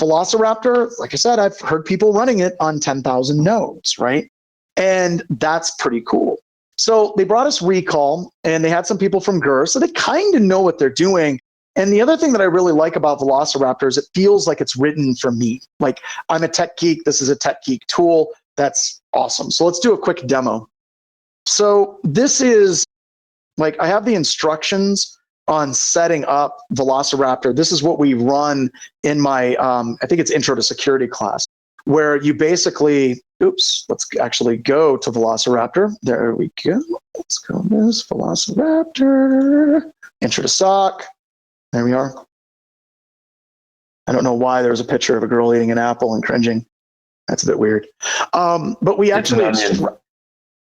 Velociraptor, like I said, I've heard people running it on 10,000 nodes, right? And that's pretty cool. So they brought us Recall, and they had some people from GER, so they kind of know what they're doing. And the other thing that I really like about Velociraptor is it feels like it's written for me. I'm a tech geek. This is a tech geek tool. That's awesome. So let's do a quick demo. So this is I have the instructions on setting up Velociraptor. This is what we run in my, I think it's Intro to Security class, where you basically, let's actually go to Velociraptor. There we go. Let's go this Velociraptor, Intro to SOC. There we are. I don't know why there's a picture of a girl eating an apple and cringing. That's a bit weird. But we actually,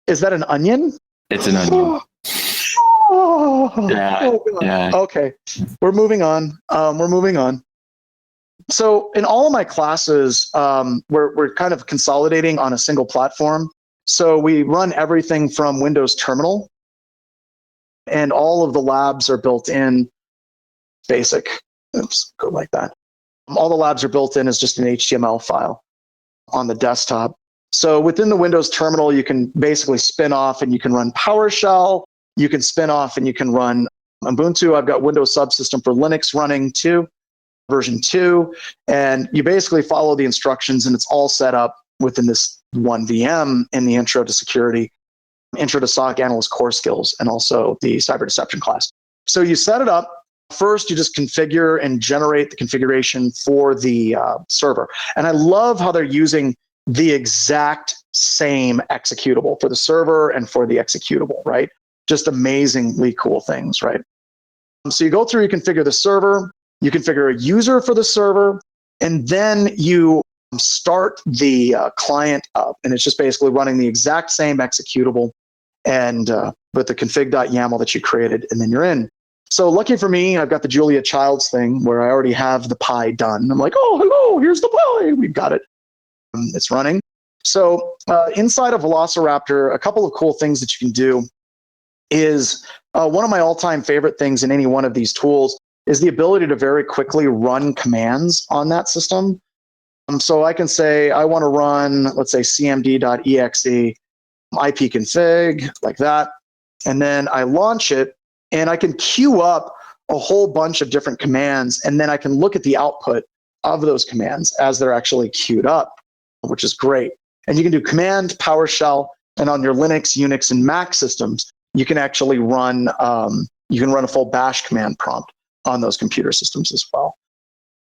is that an onion? It's an onion. Yeah. Okay, we're moving on. So in all of my classes, we're kind of consolidating on a single platform. So we run everything from Windows Terminal, and all of the labs are built in basic. Go like that. All the labs are built in as just an HTML file on the desktop. So within the Windows Terminal, you can basically spin off and you can run PowerShell. You can spin off and you can run Ubuntu. I've got Windows Subsystem for Linux running too, version 2. And you basically follow the instructions, and it's all set up within this one VM in the Intro to Security, Intro to SOC Analyst Core Skills, and also the Cyber Deception class. So you set it up. First, you just configure and generate the configuration for the server. And I love how they're using the exact same executable for the server and for the executable, right? Just amazingly cool things, right? So you go through, you configure the server, you configure a user for the server, and then you start the client up. And it's just basically running the exact same executable and with the config.yaml that you created, and then you're in. So lucky for me, I've got the Julia Childs thing where I already have the pie done. I'm like, oh, hello, here's the pie. We've got it. It's running. So inside of Velociraptor, a couple of cool things that you can do is one of my all-time favorite things in any one of these tools is the ability to very quickly run commands on that system. So I can say, I want to run, let's say, cmd.exe ipconfig, like that. And then I launch it, and I can queue up a whole bunch of different commands, and then I can look at the output of those commands as they're actually queued up, which is great. And you can do command, PowerShell, and on your Linux, Unix, and Mac systems, you can actually run a full bash command prompt on those computer systems as well.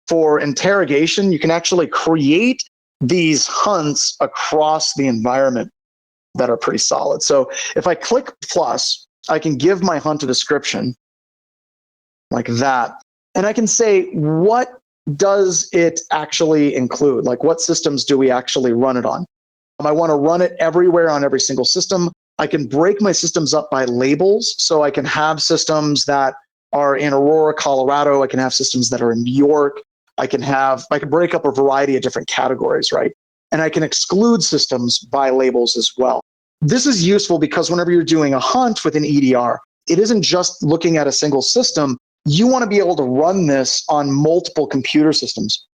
For interrogation, you can actually create these hunts across the environment that are pretty solid. So if I click plus, I can give my hunt a description like that. And I can say, what does it actually include? Like, what systems do we actually run it on? I want to run it everywhere on every single system. I can break my systems up by labels. So I can have systems that are in Aurora, Colorado. I can have systems that are in New York. I can break up a variety of different categories, right? And I can exclude systems by labels as well. This is useful because whenever you're doing a hunt with an EDR, it isn't just looking at a single system. You want to be able to run this on multiple computer systems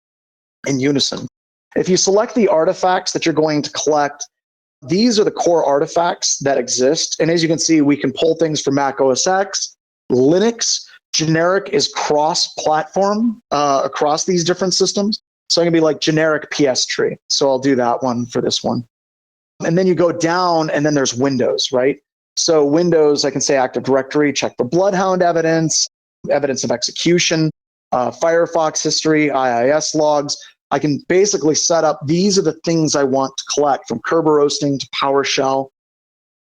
in unison. If you select the artifacts that you're going to collect, these are the core artifacts that exist. And as you can see, we can pull things from Mac OS X, Linux. Generic is cross-platform across these different systems. So I'm going to be like generic PS tree. So I'll do that one for this one. And then you go down and then there's Windows, right? So Windows, I can say Active Directory, check for Bloodhound evidence, evidence of execution, Firefox history, IIS logs. I can basically set up, these are the things I want to collect, from Kerber roasting to PowerShell,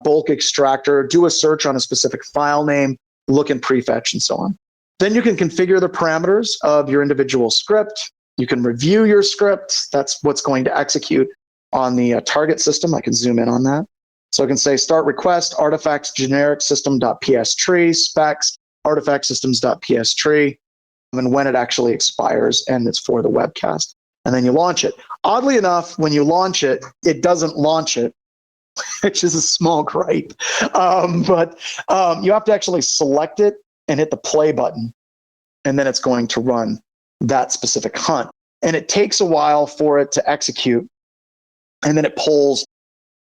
bulk extractor, do a search on a specific file name, look in prefetch, and so on. Then you can configure the parameters of your individual script. You can review your script. That's what's going to execute on the target system. I can zoom in on that. So I can say start request, artifacts, generic system.pstree, specs, artifact systems.pstree, and when it actually expires, and it's for the webcast. And then you launch it. Oddly enough, when you launch it, it doesn't launch it, which is a small gripe. But you have to actually select it and hit the play button, and then it's going to run that specific hunt. And it takes a while for it to execute, and then it pulls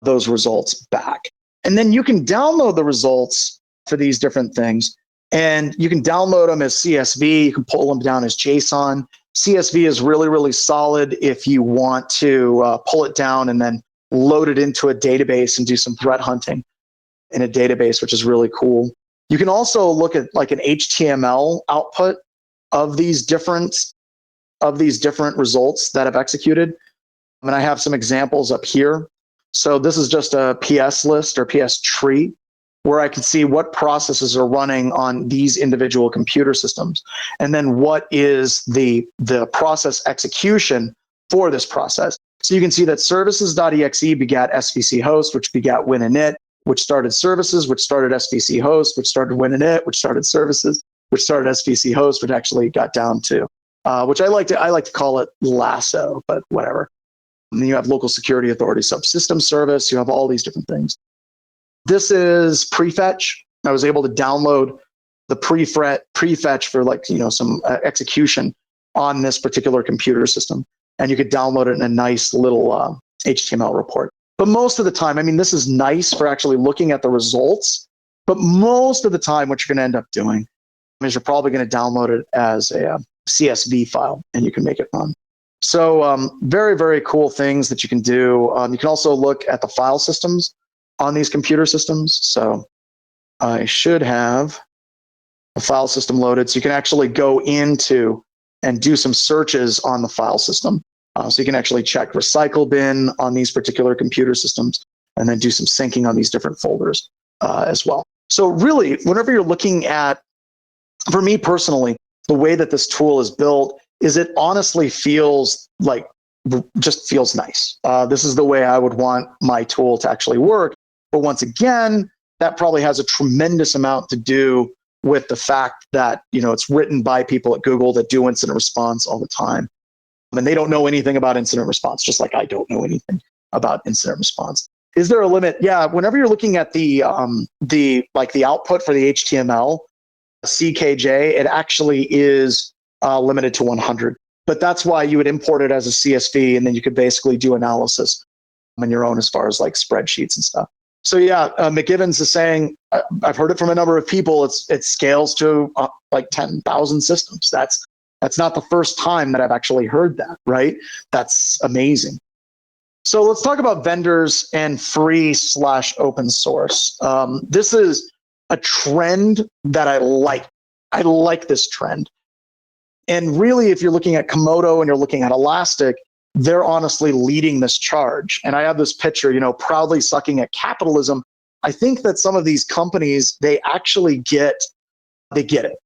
those results back. And then you can download the results for these different things, and you can download them as CSV. You can pull them down as JSON. CSV is really, really solid if you want to pull it down and then load it into a database and do some threat hunting in a database, which is really cool. You can also look at like an HTML output of these different results that have executed. And I have some examples up here. So this is just a PS list or PS tree where I can see what processes are running on these individual computer systems. And then what is the process execution for this process. So you can see that services.exe begat SVC host, which begat WinInit, which started services, which started SVC host, which started WinInit, which started services, which started SVC host, which actually got down to, which I like to call it lasso, but whatever. And then you have local security authority subsystem service. You have all these different things. This is prefetch. I was able to download the prefetch for some execution on this particular computer system. And you could download it in a nice little HTML report. But most of the time, I mean, this is nice for actually looking at the results. But most of the time, what you're going to end up doing is you're probably going to download it as a CSV file, and you can make it run. So very, very cool things that you can do. You can also look at the file systems on these computer systems. So I should have a file system loaded. So you can actually go into and do some searches on the file system. So you can actually check recycle bin on these particular computer systems, and then do some syncing on these different folders as well. So really, whenever you're looking at, for me personally, the way that this tool is built is it honestly feels like, just feels nice. This is the way I would want my tool to actually work. But once again, that probably has a tremendous amount to do with the fact that, it's written by people at Google that do incident response all the time. And they don't know anything about incident response, just like I don't know anything about incident response. Is there a limit? Yeah, whenever you're looking at the output for the HTML, CKJ, it actually is limited to 100. But that's why you would import it as a CSV, and then you could basically do analysis on your own as far as like spreadsheets and stuff. So yeah, McGivens is saying, I've heard it from a number of people, it scales to like 10,000 systems. That's not the first time that I've actually heard that, right? That's amazing. So let's talk about vendors and free/open source. This is a trend that I like. I like this trend. And really, if you're looking at Comodo and you're looking at Elastic, they're honestly leading this charge. And I have this picture, proudly sucking at capitalism. I think that some of these companies, they actually get it,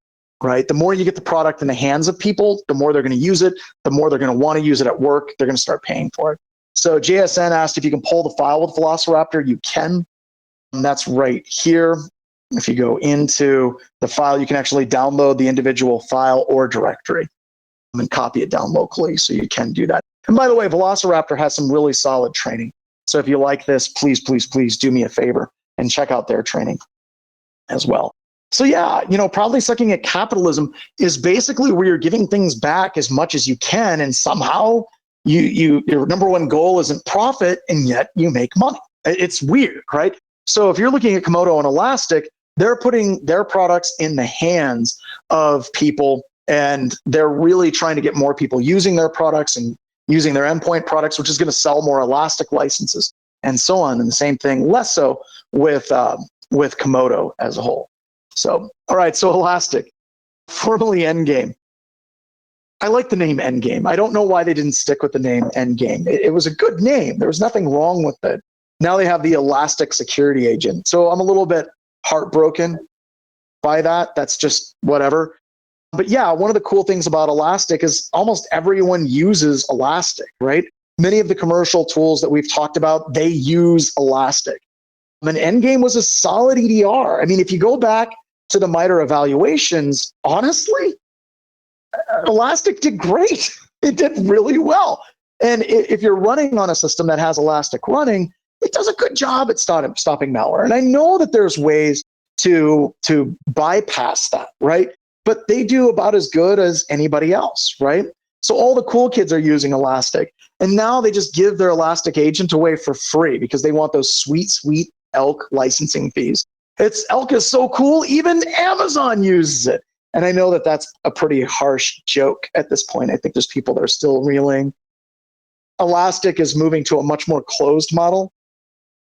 right? The more you get the product in the hands of people, the more they're going to use it, the more they're going to want to use it at work, they're going to start paying for it. So JSN asked if you can pull the file with Velociraptor. You can. And that's right here. If you go into the file, you can actually download the individual file or directory and copy it down locally. So you can do that. And by the way, Velociraptor has some really solid training. So if you like this, please, please, please do me a favor and check out their training as well. So yeah, proudly sucking at capitalism is basically where you're giving things back as much as you can, and somehow your number one goal isn't profit, and yet you make money. It's weird, right? So if you're looking at Comodo and Elastic, they're putting their products in the hands of people, and they're really trying to get more people using their products and using their endpoint products, which is going to sell more Elastic licenses and so on. And the same thing, less so with Comodo as a whole. So, all right, so Elastic, formerly Endgame. I like the name Endgame. I don't know why they didn't stick with the name Endgame. It was a good name. There was nothing wrong with it. Now they have the Elastic Security Agent. So I'm a little bit heartbroken by that. That's just whatever. But yeah, one of the cool things about Elastic is almost everyone uses Elastic, right? Many of the commercial tools that we've talked about, they use Elastic. And Endgame was a solid EDR. I mean, if you go back to the MITRE evaluations, honestly, Elastic did great. It did really well. And if you're running on a system that has Elastic running, it does a good job at stopping malware. And I know that there's ways to bypass that, right? But they do about as good as anybody else, right? So all the cool kids are using Elastic. And now they just give their Elastic agent away for free because they want those sweet, sweet ELK licensing fees. ELK is so cool, even Amazon uses it. And I know that that's a pretty harsh joke at this point. I think there's people that are still reeling. Elastic is moving to a much more closed model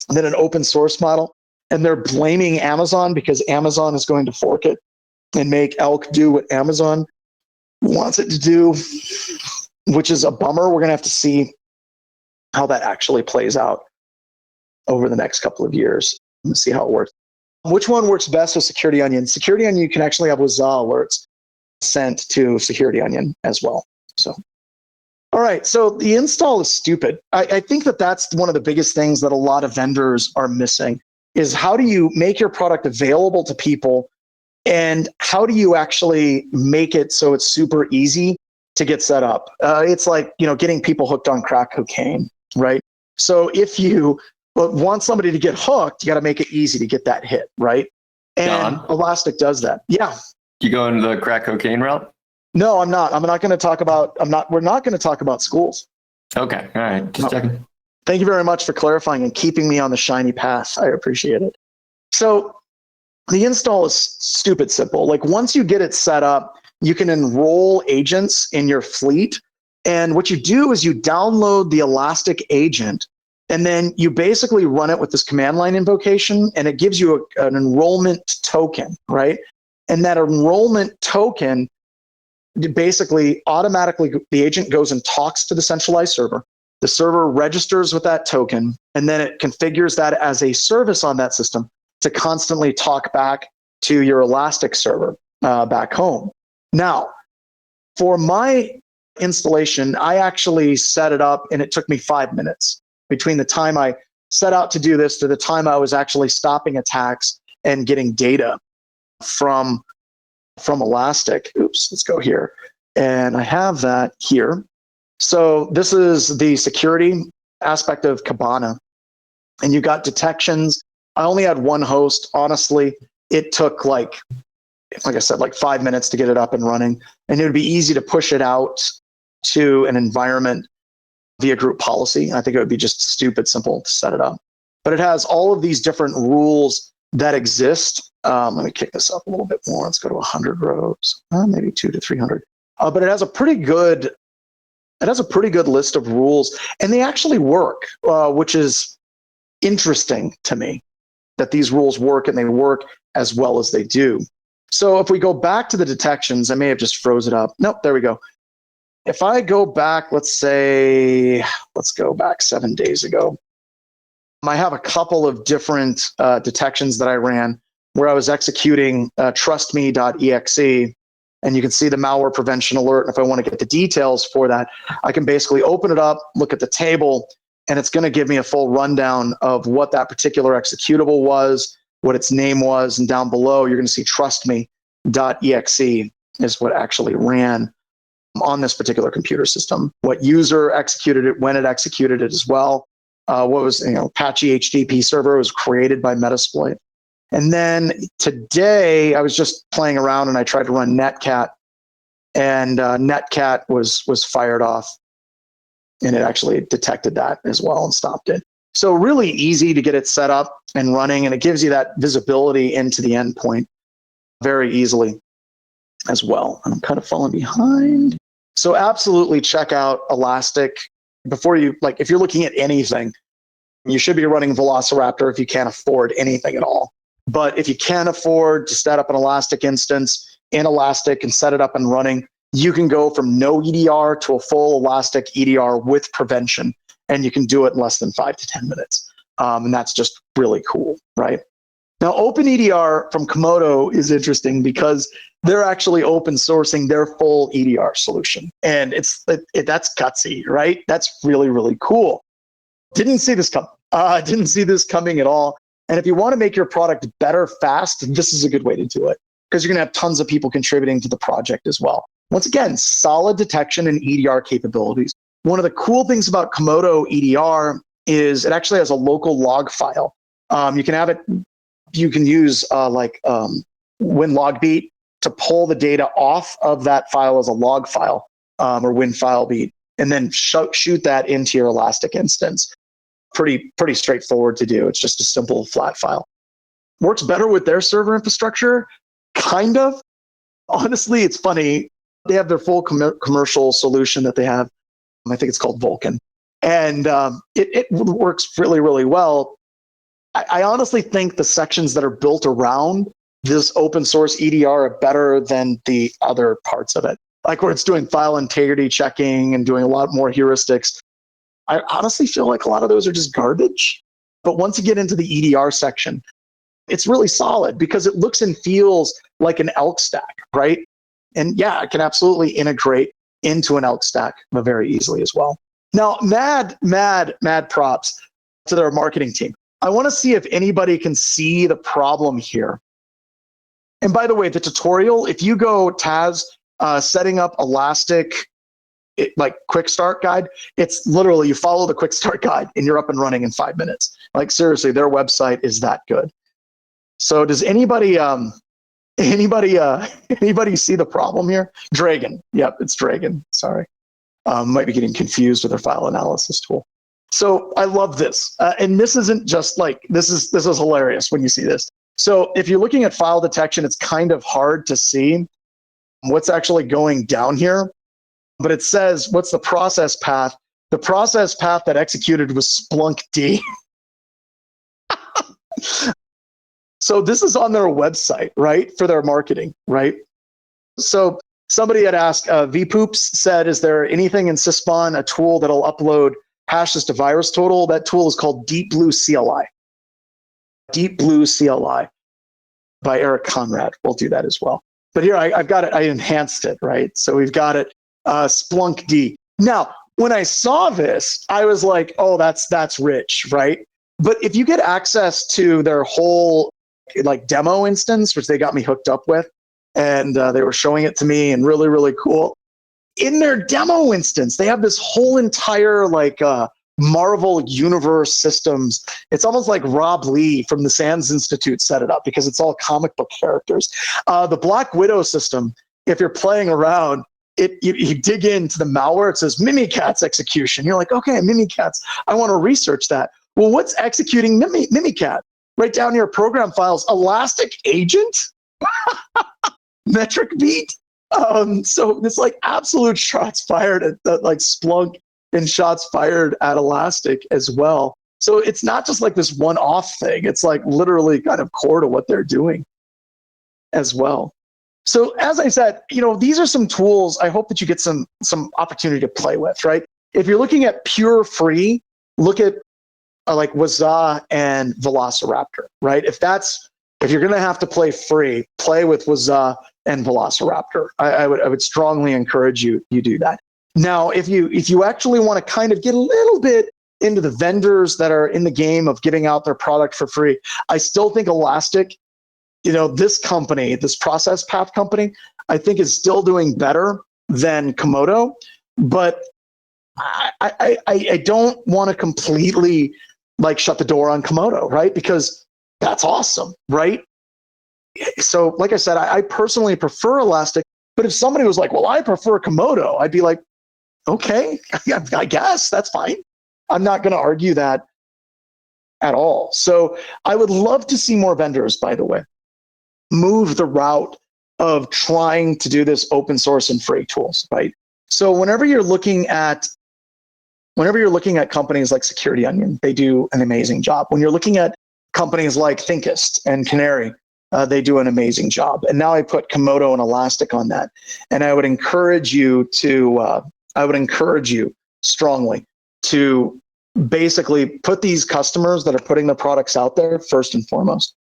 than an open source model. And they're blaming Amazon because Amazon is going to fork it and make ELK do what Amazon wants it to do, which is a bummer. We're going to have to see how that actually plays out over the next couple of years and see how it works. Which one works best with Security Onion? Security Onion, you can actually have WAZUH alerts sent to Security Onion as well. So, all right. So the install is stupid. I think that that's one of the biggest things that a lot of vendors are missing is how do you make your product available to people, and how do you actually make it so it's super easy to get set up? It's like, getting people hooked on crack cocaine, right? So if you want somebody to get hooked, you got to make it easy to get that hit, right? And John? Elastic does that. Yeah. You going the crack cocaine route? No, I'm not. We're not going to talk about schools. Okay. All right. Just checking. Thank you very much for clarifying and keeping me on the shiny path. I appreciate it. So the install is stupid simple. Like once you get it set up, you can enroll agents in your fleet. And what you do is you download the Elastic agent, and then you basically run it with this command line invocation, and it gives you an enrollment token, right? And that enrollment token, basically automatically the agent goes and talks to the centralized server. The server registers with that token, and then it configures that as a service on that system to constantly talk back to your Elastic server back home. Now, for my installation, I actually set it up, and it took me 5 minutes between the time I set out to do this to the time I was actually stopping attacks and getting data from Elastic. Oops, let's go here. And I have that here. So this is the security aspect of Kibana. And you got detections. I only had one host. Honestly, it took like I said, like 5 minutes to get it up and running. And it would be easy to push it out to an environment via group policy. I think it would be just stupid simple to set it up. But it has all of these different rules that exist. Let me kick this up a little bit more. Let's go to 100 rows, maybe 200 to 300. But it has a pretty good list of rules, and they actually work, which is interesting to me that these rules work, and they work as well as they do. So if we go back to the detections, I may have just froze it up. Nope, there we go. If I go back, let's go back 7 days ago. I have a couple of different detections that I ran where I was executing trustme.exe, and you can see the malware prevention alert. And if I want to get the details for that, I can basically open it up, look at the table, and it's going to give me a full rundown of what that particular executable was, what its name was, and down below you're going to see trustme.exe is what actually ran on this particular computer system. What user executed it, when it executed it as well. What was, Apache HTTP server was created by Metasploit. And then today I was just playing around and I tried to run Netcat, and Netcat was fired off, and it actually detected that as well and stopped it. So really easy to get it set up and running, and it gives you that visibility into the endpoint very easily as well. And I'm kind of falling behind. So absolutely check out Elastic. before you, like, if you're looking at anything, you should be running Velociraptor if you can't afford anything at all. But if you can afford to set up an Elastic instance in Elastic and set it up and running, you can go from no EDR to a full Elastic EDR with prevention, and you can do it in less than 5 to 10 minutes. And that's just really cool, right? Now, OpenEDR from Comodo is interesting because they're actually open sourcing their full EDR solution. And that's gutsy, right? That's really, really cool. Didn't see this coming. Didn't see this coming at all. And if you want to make your product better fast, this is a good way to do it because you're going to have tons of people contributing to the project as well. Once again, solid detection and EDR capabilities. One of the cool things about Comodo EDR is it actually has a local log file. You can have it. You can use WinLogBeat to pull the data off of that file as a log file or WinFileBeat, and then shoot that into your Elastic instance. Pretty straightforward to do. It's just a simple flat file. Works better with their server infrastructure, kind of. Honestly, it's funny. They have their full commercial solution that they have. I think it's called Vulkan. And it works really, really well. I honestly think the sections that are built around this open source EDR are better than the other parts of it. Like where it's doing file integrity checking and doing a lot more heuristics. I honestly feel like a lot of those are just garbage. But once you get into the EDR section, it's really solid because it looks and feels like an ELK stack, right? And yeah, it can absolutely integrate into an ELK stack very easily as well. Now, mad props to their marketing team. I want to see if anybody can see the problem here. And by the way, the tutorial, if you go Taz, setting up Elastic, like quick start guide, it's literally you follow the quick start guide and you're up and running in 5 minutes. Like seriously, their website is that good. So does anybody see the problem here? Dragon. Yep, it's Dragon. Sorry. Might be getting confused with their file analysis tool. So I love this. And this isn't just like, this is hilarious when you see this. So if you're looking at file detection, it's kind of hard to see what's actually going down here. But it says, what's the process path? The process path that executed was Splunk D. So this is on their website, right? For their marketing, right? So somebody had asked, vpoops said, is there anything in Sysmon, a tool that'll upload hashes to virus total? That tool is called Deep Blue CLI. Deep Blue CLI by Eric Conrad. We'll do that as well. But here I've got it. I enhanced it, right? So we've got it. Splunk D. Now, when I saw this, I was like, oh, that's rich, right? But if you get access to their whole like demo instance, which they got me hooked up with, and they were showing it to me and really, really cool. In their demo instance, they have this whole entire like Marvel Universe systems. It's almost like Rob Lee from the Sands Institute set it up because it's all comic book characters. The Black Widow system, if you're playing around, you dig into the malware, it says Mimikatz execution. You're like, okay, Mimikatz, I want to research that. Well, what's executing Mimikat? Write down your program files, Elastic Agent, Metric Beat. So it's like absolute shots fired at like Splunk and shots fired at Elastic as well. So it's not just like this one-off thing. It's like literally kind of core to what they're doing as well. So as I said, these are some tools I hope that you get some opportunity to play with, right? If you're looking at pure free, look at like WAZUH and Velociraptor, right? If you're going to have to play free, play with WAZUH and Velociraptor. I would strongly encourage you do that. Now, if you actually want to kind of get a little bit into the vendors that are in the game of giving out their product for free, I still think Elastic, this company, this process path company, I think is still doing better than Comodo, but I don't want to completely like shut the door on Comodo, right? Because that's awesome, right? So like I said, I personally prefer Elastic, but if somebody was like, well, I prefer Comodo, I'd be like, okay, I guess that's fine. I'm not going to argue that at all. So I would love to see more vendors, by the way, move the route of trying to do this open source and free tools, right? So whenever you're looking at whenever you're looking at companies like Security Onion, they do an amazing job. When you're looking at companies like Thinkist and Canary, they do an amazing job. And now I put Comodo and Elastic on that. And I would encourage you strongly to basically put these customers that are putting the products out there first and foremost,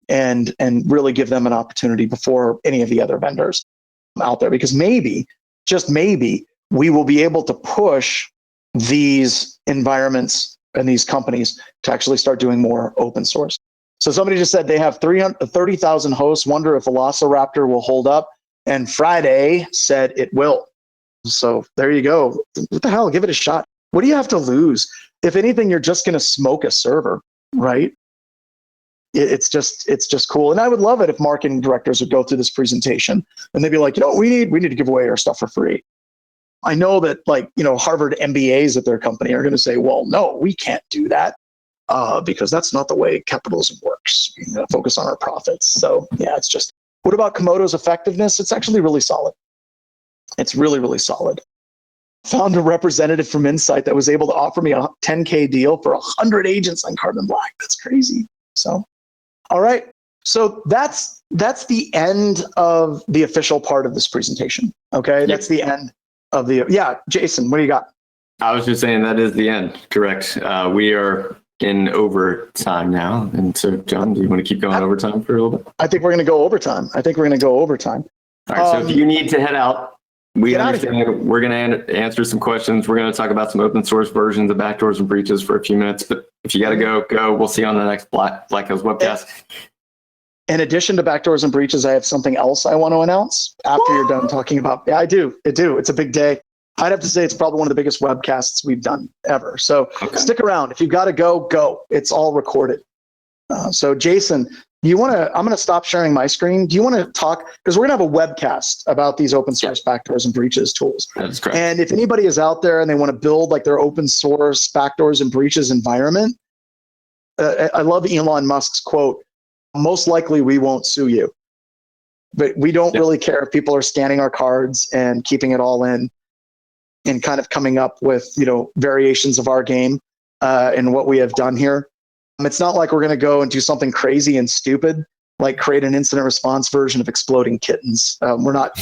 and really give them an opportunity before any of the other vendors out there, because maybe, just maybe, we will be able to push these environments and these companies to actually start doing more open source. So somebody just said they have 30,000 hosts, wonder if Velociraptor will hold up. And Friday said it will. So there you go. What the hell? Give it a shot. What do you have to lose? If anything, you're just going to smoke a server, right? It's just cool. And I would love it if marketing directors would go through this presentation and they'd be like, we need to give away our stuff for free. I know that Harvard MBAs at their company are going to say, well, no, we can't do that because that's not the way capitalism works. We got to focus on our profits. So yeah, it's just, what about Comodo's effectiveness? It's actually really solid. It's really, really solid. Found a representative from Insight that was able to offer me a 10K deal for 100 agents on Carbon Black. That's crazy. So, all right. So that's the end of the official part of this presentation. Okay. Yep. That's the end of Jason, what do you got? I was just saying that is the end. Correct. We are in overtime now. And so, John, do you want to keep going overtime for a little bit? I think we're going to go overtime. All right. So if you need to head out, we understand we're going to answer some questions. We're going to talk about some open source versions of Backdoors and Breaches for a few minutes. But if you got to go. We'll see you on the next Black Hills webcast. In addition to Backdoors and Breaches, I have something else I want to announce after you're done talking about. Yeah, I do. It's a big day. I'd have to say it's probably one of the biggest webcasts we've done ever. So Stick around. If you've got to go. It's all recorded. So Jason, I'm going to stop sharing my screen. Do you want to talk? Because we're going to have a webcast about these open source Backdoors and Breaches tools. That's correct. And if anybody is out there and they want to build like their open source Backdoors and Breaches environment, I love Elon Musk's quote, most likely we won't sue you. But we don't really care if people are scanning our cards and keeping it all in and kind of coming up with, variations of our game and what we have done here. It's not like we're going to go and do something crazy and stupid, like create an incident response version of exploding kittens. We're not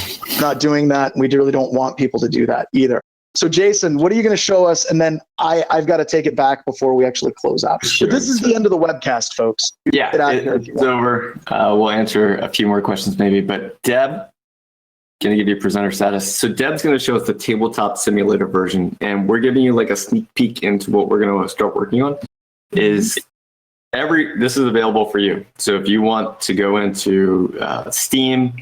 doing that. And we really don't want people to do that either. So Jason, what are you going to show us? And then I've got to take it back before we actually close out. Sure. But this is the end of the webcast, folks. Yeah, it's over. We'll answer a few more questions maybe, but Deb, going to give you presenter status. So Deb's going to show us the tabletop simulator version, and we're giving you like a sneak peek into what we're going to start working on. This is available for you. So if you want to go into Steam,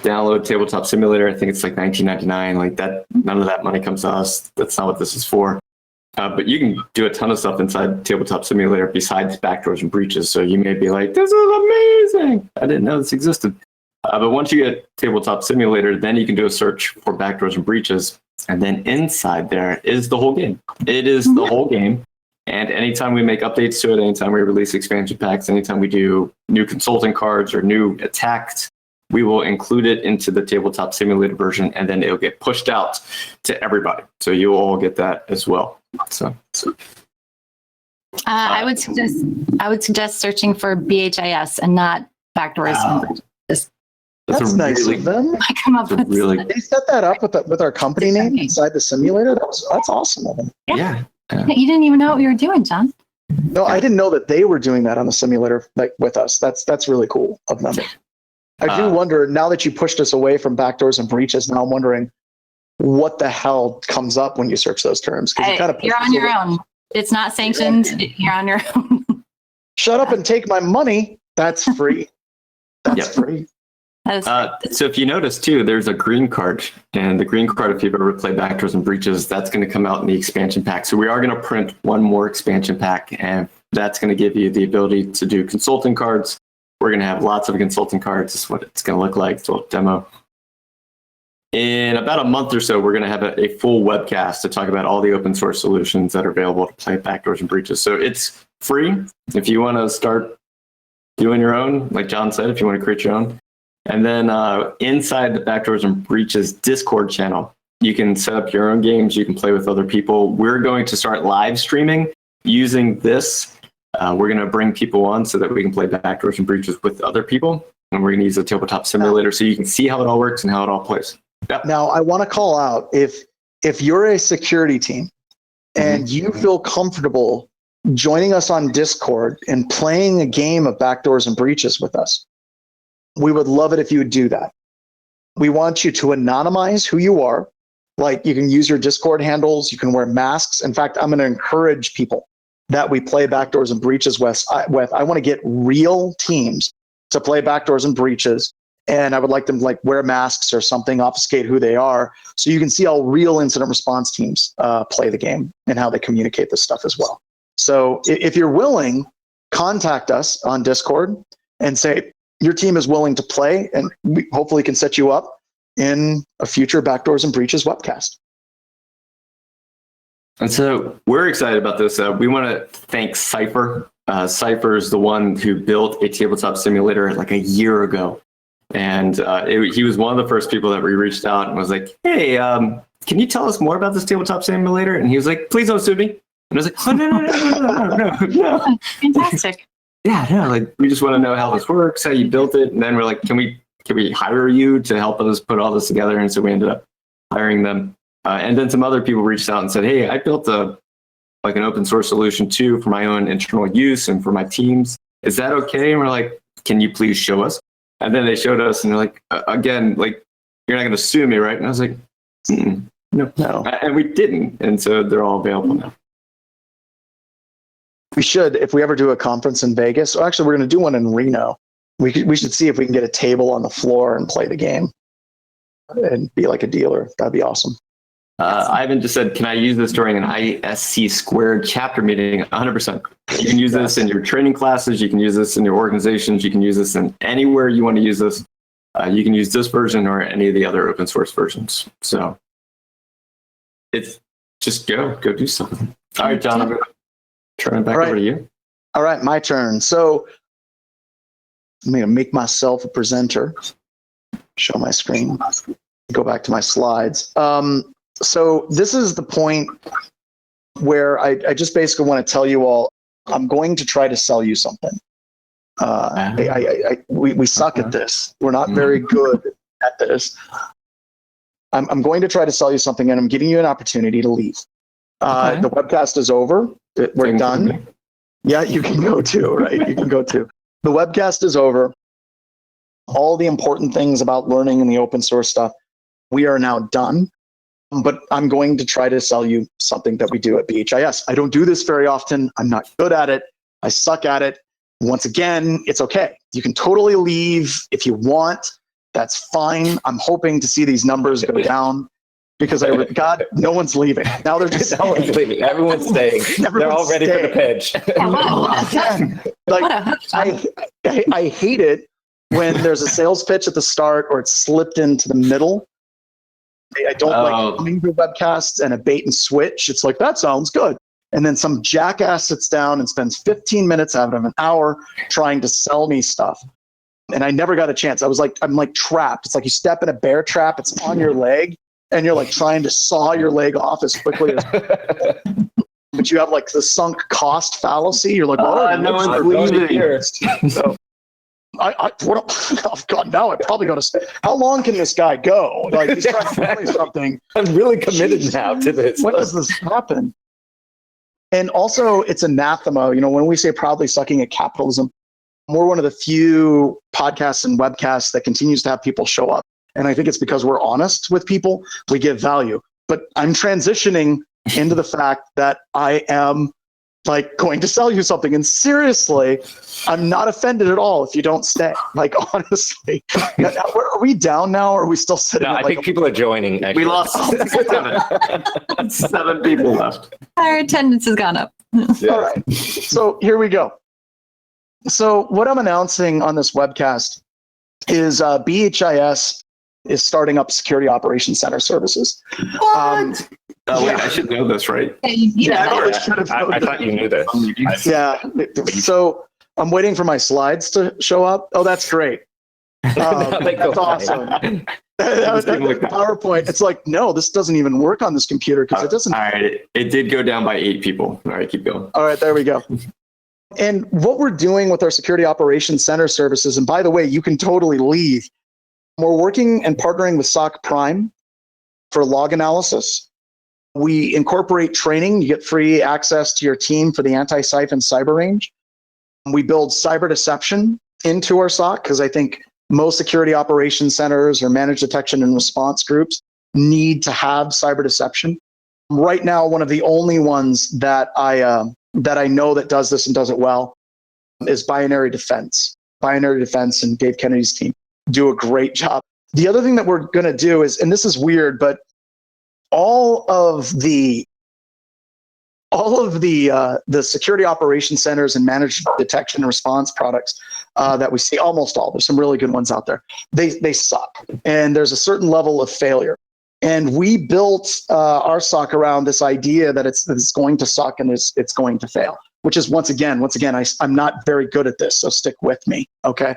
download Tabletop Simulator, I think it's like $19.99. Like that, none of that money comes to us. That's not what this is for. But you can do a ton of stuff inside Tabletop Simulator besides Backdoors and Breaches. So you may be like, this is amazing. I didn't know this existed. But once you get Tabletop Simulator, then you can do a search for Backdoors and Breaches. And then inside there is the whole game. It is the whole game. And anytime we make updates to it, anytime we release expansion packs, anytime we do new consulting cards or new attacks, we will include it into the Tabletop Simulator version, and then it'll get pushed out to everybody. So you'll all get that as well. I would suggest searching for BHIS and not Backdoors. That's nice of them. I come up with they set that up with our company name inside the simulator. That's awesome of them. Yeah. You didn't even know what we were doing, John. No, I didn't know that they were doing that on the simulator with us. That's really cool of them. I do wonder, now that you pushed us away from Backdoors and Breaches, now I'm wondering what the hell comes up when you search those terms. You're on your own. It's not sanctioned. You're on your own. Shut up and take my money. That's free. That's free. So if you notice too, there's a green card, and the green card, if you've ever played Backdoors and Breaches, that's going to come out in the expansion pack. So we are going to print one more expansion pack, and that's going to give you the ability to do consulting cards. We're going to have lots of consulting cards. This is what it's going to look like. It's a little demo. In about a month or so, we're going to have a full webcast to talk about all the open source solutions that are available to play Backdoors and Breaches. So it's free. If you want to start doing your own, like John said, if you want to create your own. And then inside the Backdoors and Breaches Discord channel, You can set up your own games. You can play with other people. We're going to start live streaming using this. We're going to bring people on so that we can play Backdoors and Breaches with other people. And we're going to use a tabletop simulator so you can see how it all works and how it all plays. Yep. Now, I want to call out, if you're a security team and you feel comfortable joining us on Discord and playing a game of Backdoors and Breaches with us, we would love it if you would do that. We want you to anonymize who you are. Like, you can use your Discord handles, you can wear masks. In fact, I'm going to encourage people that we play Backdoors and Breaches with. I want to get real teams to play Backdoors and Breaches, and I would like them to wear masks or something, obfuscate who they are, so you can see how real incident response teams play the game and how they communicate this stuff as well. So if you're willing, contact us on Discord and say your team is willing to play, and we hopefully can set you up in a future Backdoors and Breaches webcast. And so we're excited about this. We want to thank Cypher. Cypher is the one who built a tabletop simulator like a year ago. And he was one of the first people that we reached out and was like, hey, can you tell us more about this tabletop simulator? And he was like, please don't sue me. And I was like, oh, no. Fantastic. Yeah, no, like, we just want to know how this works, how you built it. And then we're like, can we hire you to help us put all this together? And so we ended up hiring them. And then some other people reached out and said, hey, I built an open source solution too for my own internal use and for my teams. Is that okay? And we're like, can you please show us? And then they showed us and they're like, again, like, you're not going to sue me, right? And I was like, no. And we didn't. And so they're all available now. We should, if we ever do a conference in Vegas, or actually we're going to do one in Reno, we should see if we can get a table on the floor and play the game and be like a dealer. That'd be awesome. Ivan just said, can I use this during an ISC squared chapter meeting? 100%. You can use this in your training classes. You can use this in your organizations. You can use this in anywhere you want to use this. You can use this version or any of the other open source versions. So it's just go do something. All right, John, I'm going to turn it back over to you. All right, my turn. So I'm going to make myself a presenter, show my screen, go back to my slides. So this is the point where I just basically want to tell you all, I'm going to try to sell you something. We suck at this. We're not very good at this. I'm going to try to sell you something, and I'm giving you an opportunity to leave. The webcast is over. We're done. Yeah, you can go too, right? You can go too. The webcast is over. All the important things about learning and the open source stuff, we are now done. But I'm going to try to sell you something that we do at BHIS. I don't do this very often. I'm not good at it. I suck at it. Once again, it's okay. You can totally leave if you want. That's fine. I'm hoping to see these numbers go down because God, no one's leaving. Now they're just no one's leaving. Everyone's staying. They're all ready for the pitch. I hate it when there's a sales pitch at the start or it's slipped into the middle. I don't like coming to webcasts and a bait and switch. It's like, that sounds good. And then some jackass sits down and spends 15 minutes out of an hour trying to sell me stuff. And I never got a chance. I'm like trapped. It's like you step in a bear trap, it's on your leg, and you're like trying to saw your leg off as quickly as possible. But you have like the sunk cost fallacy. You're like, no one's leaving here. So, oh God, now I probably got to. How long can this guy go? Like, he's trying to tell me something. I'm really committed now to this. When does this happen? And also, it's anathema. When we say proudly sucking at capitalism, we're one of the few podcasts and webcasts that continues to have people show up. And I think it's because we're honest with people. We give value. But I'm transitioning into the fact that I am like going to sell you something. And seriously, I'm not offended at all if you don't stay. Like, honestly, are we down now? Or are we still sitting? No, I think people are joining. Actually. We lost 7 people left. Our attendance has gone up. All right. So here we go. So what I'm announcing on this webcast is BHIS is starting up Security Operations Center services. What? Wait, I should know this, right? I thought you knew this. Yeah. So I'm waiting for my slides to show up. Oh, that's great. That's awesome. Just didn't look that. PowerPoint. It's like, no, this doesn't even work on this computer because it doesn't. All right, it did go down by 8 people. All right, keep going. All right, there we go. And what we're doing with our Security Operations Center services, and by the way, you can totally leave. We're working and partnering with SOC Prime for log analysis. We incorporate training. You get free access to your team for the anti-siphon cyber range. We build cyber deception into our SOC because I think most security operations centers or managed detection and response groups need to have cyber deception. Right now, one of the only ones that I know that does this and does it well is Binary Defense. Binary Defense and Dave Kennedy's team do a great job. The other thing that we're going to do is, and this is weird, but all of the security operations centers and managed detection and response products that we see, almost all, there's some really good ones out there, they suck. And there's a certain level of failure. And we built our SOC around this idea that it's going to suck and it's going to fail, which is once again, I'm not very good at this, so stick with me, okay?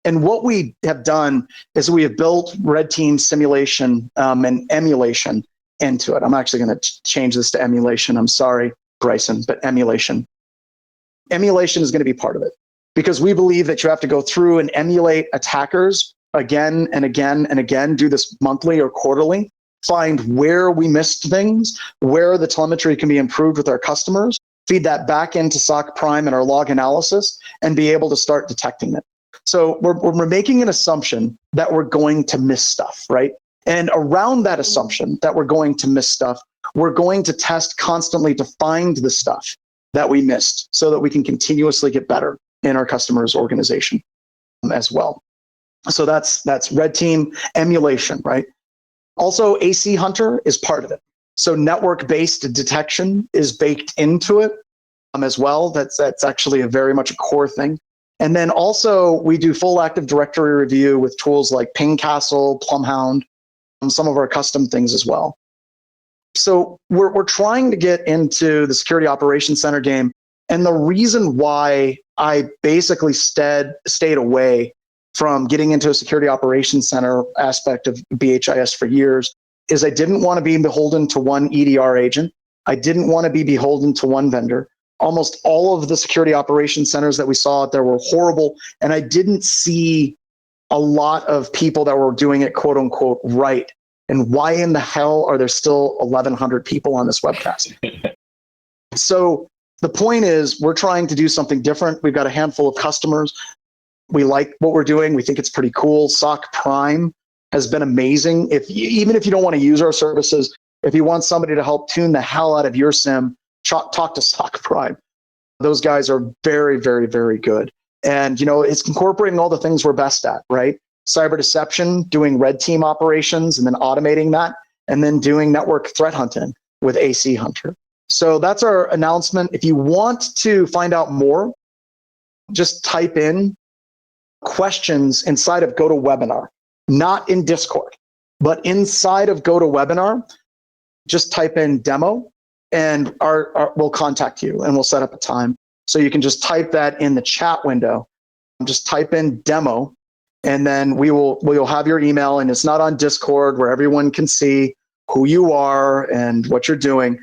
And what we have done is we have built red team simulation and emulation into it. I'm actually going to change this to emulation. I'm sorry, Bryson, but emulation. Emulation is going to be part of it because we believe that you have to go through and emulate attackers again and again and again, do this monthly or quarterly, find where we missed things, where the telemetry can be improved with our customers, feed that back into SOC Prime and our log analysis, and be able to start detecting it. So we're making an assumption that we're going to miss stuff, right? And around that assumption that we're going to miss stuff, we're going to test constantly to find the stuff that we missed so that we can continuously get better in our customers' organization as well. So that's red team emulation, right? Also, AC Hunter is part of it. So network-based detection is baked into it as well. That's actually a very much a core thing. And then also we do full Active Directory review with tools like Pingcastle, Plumhound, some of our custom things as well. So we're trying to get into the Security Operations Center game. And the reason why I basically stayed away from getting into a Security Operations Center aspect of BHIS for years is I didn't want to be beholden to one EDR agent. I didn't want to be beholden to one vendor. Almost all of the Security Operations Centers that we saw out there were horrible. And I didn't see a lot of people that were doing it, quote unquote, right. And why in the hell are there still 1,100 people on this webcast? So the point is we're trying to do something different. We've got a handful of customers. We like what we're doing. We think it's pretty cool. SOC Prime has been amazing. Even if you don't want to use our services, if you want somebody to help tune the hell out of your SIM, talk to SOC Prime. Those guys are very, very, very good. And, it's incorporating all the things we're best at, right? Cyber deception, doing red team operations, and then automating that, and then doing network threat hunting with AC Hunter. So that's our announcement. If you want to find out more, just type in questions inside of GoToWebinar, not in Discord, but inside of GoToWebinar, just type in demo and we'll contact you and we'll set up a time. So you can just type that in the chat window, just type in demo, and then we'll have your email, and it's not on Discord where everyone can see who you are and what you're doing,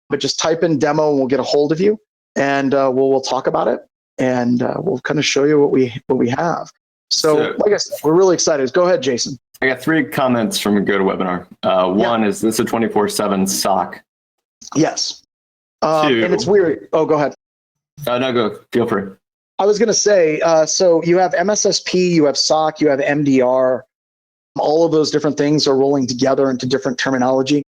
but just type in demo and we'll get a hold of you, and we'll talk about it, and we'll kind of show you what we have. So like I said, we're really excited. Go ahead, Jason. I got 3 comments from a GoToWebinar. One is this is a 24/7 SOC. Yes. 2. And it's weird. Oh, go ahead. No, go. Feel free. I was going to say, so you have MSSP, you have SOC, you have MDR. All of those different things are rolling together into different terminology.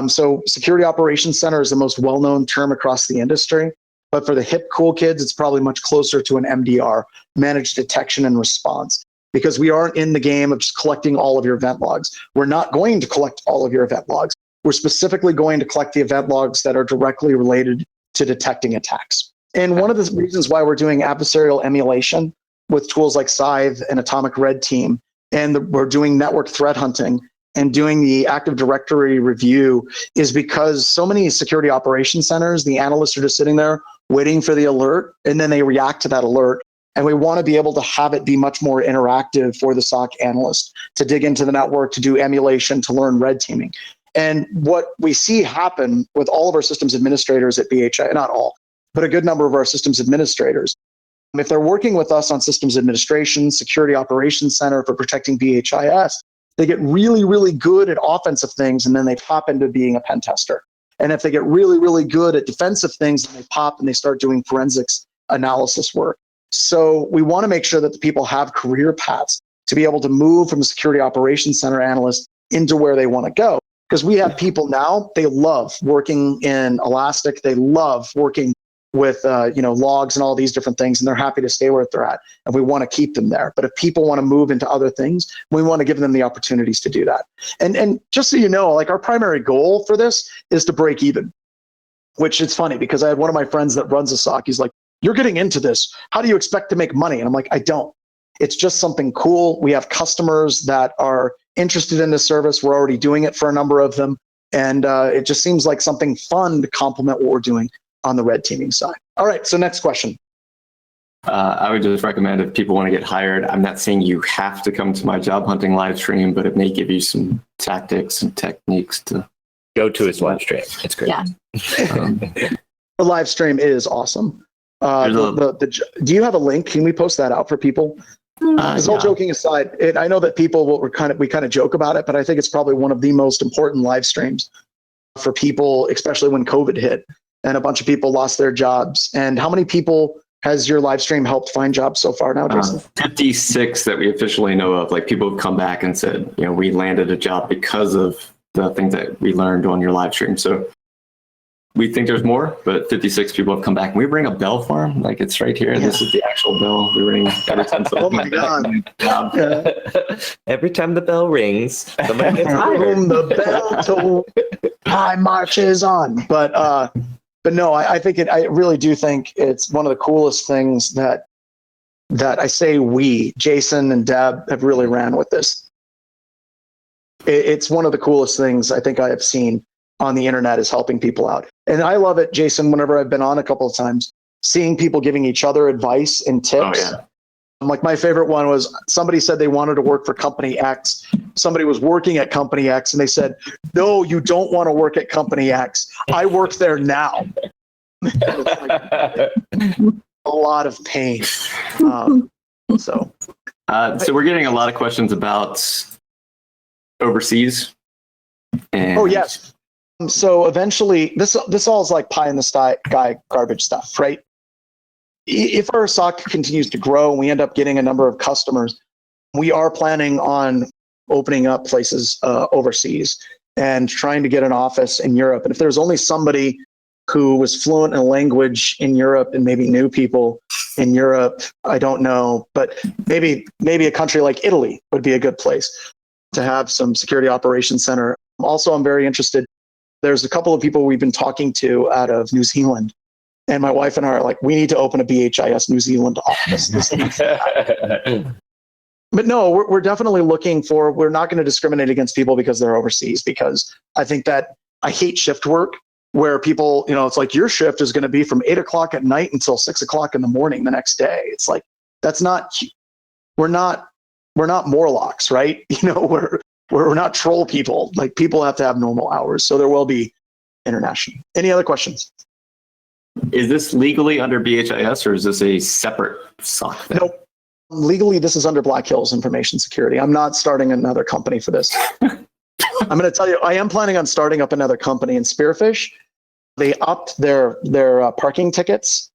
So Security Operations Center is the most well-known term across the industry. But for the hip cool kids, it's probably much closer to an MDR, Managed Detection and Response, because we aren't in the game of just collecting all of your event logs. We're not going to collect all of your event logs. We're specifically going to collect the event logs that are directly related to detecting attacks. And one of the reasons why we're doing adversarial emulation with tools like Scythe and Atomic Red Team, and we're doing network threat hunting and doing the Active Directory review is because so many security operations centers, the analysts are just sitting there waiting for the alert, and then they react to that alert, And we want to be able to have it be much more interactive for the SOC analyst to dig into the network, to do emulation, to learn red teaming. And what we see happen with all of our systems administrators at BHI, not all, but a good number of our systems administrators, if they're working with us on systems administration, security operations center for protecting BHIS, they get really, really good at offensive things, and then they pop into being a pen tester. And if they get really, really good at defensive things, then they pop and they start doing forensics analysis work. So we want to make sure that the people have career paths to be able to move from a security operations center analyst into where they want to go. Because we have people now, they love working in Elastic. They love working with logs and all these different things, and they're happy to stay where they're at. And we want to keep them there. But if people want to move into other things, we want to give them the opportunities to do that. And just so you know, like our primary goal for this is to break even, which it's funny because I had one of my friends that runs a SOC. He's like, "You're getting into this. How do you expect to make money?" And I'm like, "I don't. It's just something cool. We have customers that are interested in this service. We're already doing it for a number of them. And it just seems like something fun to complement what we're doing on the red teaming side." All right, so next question. I would just recommend if people want to get hired, I'm not saying you have to come to my job hunting live stream, but it may give you some tactics and techniques to Go to his live stream. It's great. Yeah. The live stream is awesome. Do you have a link? Can we post that out for people? All joking aside, I know that people we kind of joke about it, but I think it's probably one of the most important live streams for people, especially when COVID hit and a bunch of people lost their jobs. And how many people has your live stream helped find jobs so far now, Jason? 56 that we officially know of. Like people have come back and said, we landed a job because of the things that we learned on your live stream. So we think there's more, but 56 people have come back. We ring a bell for them. Like it's right here. Yeah. This is the actual bell. We ring every time. Oh my God. Every time the bell rings, somebody gets hired. The bell toll, time marches on. But no, I think I really do think it's one of the coolest things that I say Jason and Deb have really ran with this. It's one of the coolest things I think I have seen on the internet is helping people out. And I love it, Jason, whenever I've been on a couple of times, seeing people giving each other advice and tips. Oh, yeah. Like my favorite one was somebody said they wanted to work for company X. Somebody was working at company X and they said, "No, you don't want to work at company X. I work there now." A lot of pain. So we're getting a lot of questions about overseas. And oh, yes. So eventually, this all is like pie in the sky garbage stuff, right? If our SOC continues to grow and we end up getting a number of customers, we are planning on opening up places overseas and trying to get an office in Europe. And if there's only somebody who was fluent in a language in Europe and maybe knew people in Europe, I don't know, but maybe a country like Italy would be a good place to have some security operations center. Also, I'm very interested. There's a couple of people we've been talking to out of New Zealand, and my wife and I are like, we need to open a BHIS New Zealand office. But no, we're definitely looking for, we're not going to discriminate against people because they're overseas, because I think that I hate shift work where people, it's like your shift is going to be from 8 o'clock at night until 6 o'clock in the morning the next day. It's like, we're not Morlocks, right? We're not troll people. Like people have to have normal hours. So there will be international. Any other questions? Is this legally under BHIS or is this a separate SOC? Nope. Legally, this is under Black Hills Information Security. I'm not starting another company for this. I'm going to tell you, I am planning on starting up another company in Spearfish. They upped their parking tickets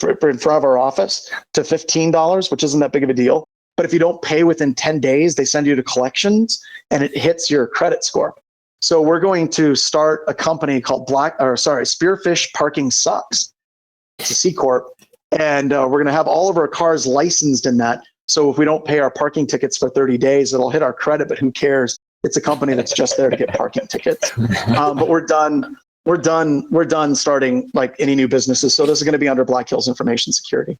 in front of our office to $15, which isn't that big of a deal. But if you don't pay within 10 days, they send you to collections and it hits your credit score. So we're going to start a company called Spearfish Parking Sucks. It's a C Corp. And we're going to have all of our cars licensed in that. So if we don't pay our parking tickets for 30 days, it'll hit our credit, but who cares? It's a company that's just there to get parking tickets. But we're done starting like any new businesses. So this is going to be under Black Hills Information Security.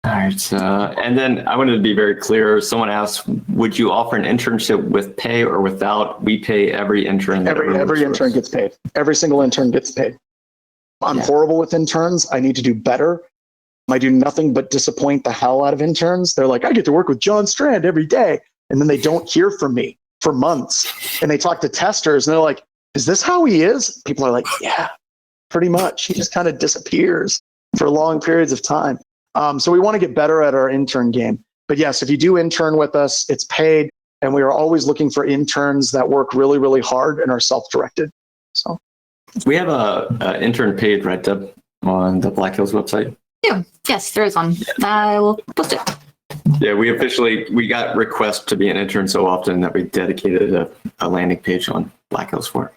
All right. And then I wanted to be very clear. Someone asked, would you offer an internship with pay or without? We pay every intern. Every intern gets paid. Every single intern gets paid. I'm horrible with interns. I need to do better. I do nothing but disappoint the hell out of interns. They're like, I get to work with John Strand every day. And then they don't hear from me for months. And they talk to testers and they're like, is this how he is? People are like, yeah, pretty much. He just kind of disappears for long periods of time. So we want to get better at our intern game. But yes, if you do intern with us, it's paid. And we are always looking for interns that work really, really hard and are self-directed. So We have a intern page, right, Deb, on the Black Hills website? Yeah. Yes, there is one. I will post it. Yeah, we got requests to be an intern so often that we dedicated a landing page on Black Hills for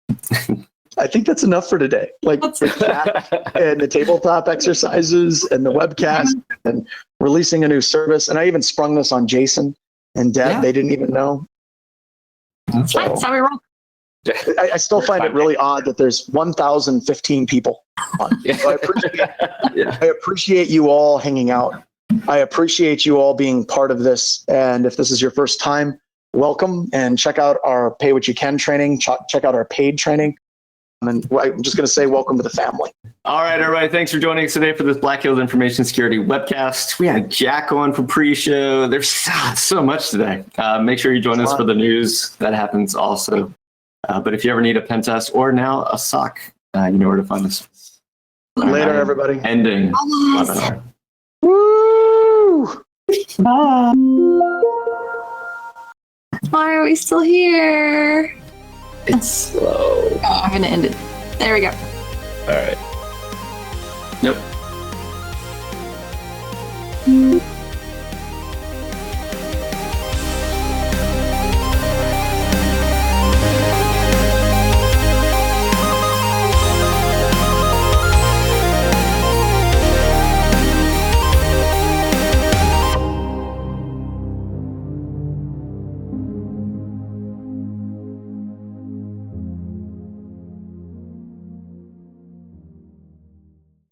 it. I think that's enough for today. Like the chat and the tabletop exercises and the webcast and releasing a new service. And I even sprung this on Jason and Deb. Yeah. They didn't even know. So, That's how we roll. I still find it really odd that there's 1,015 people on. So I appreciate you all hanging out. I appreciate you all being part of this. And if this is your first time, welcome, and check out our Pay What You Can training. Check out our paid training. And I'm just going to say welcome to the family. All right, everybody. Thanks for joining us today for this Black Hills Information Security webcast. We had Jack on from pre-show. There's so much today. Make sure you join us for the news. That happens also. But if you ever need a pen test or now a SOC, you know where to find us. Later, everybody. Ending webinar. Woo! Why are we still here? It's slow. Oh, I'm going to end it. There we go. All right. Nope.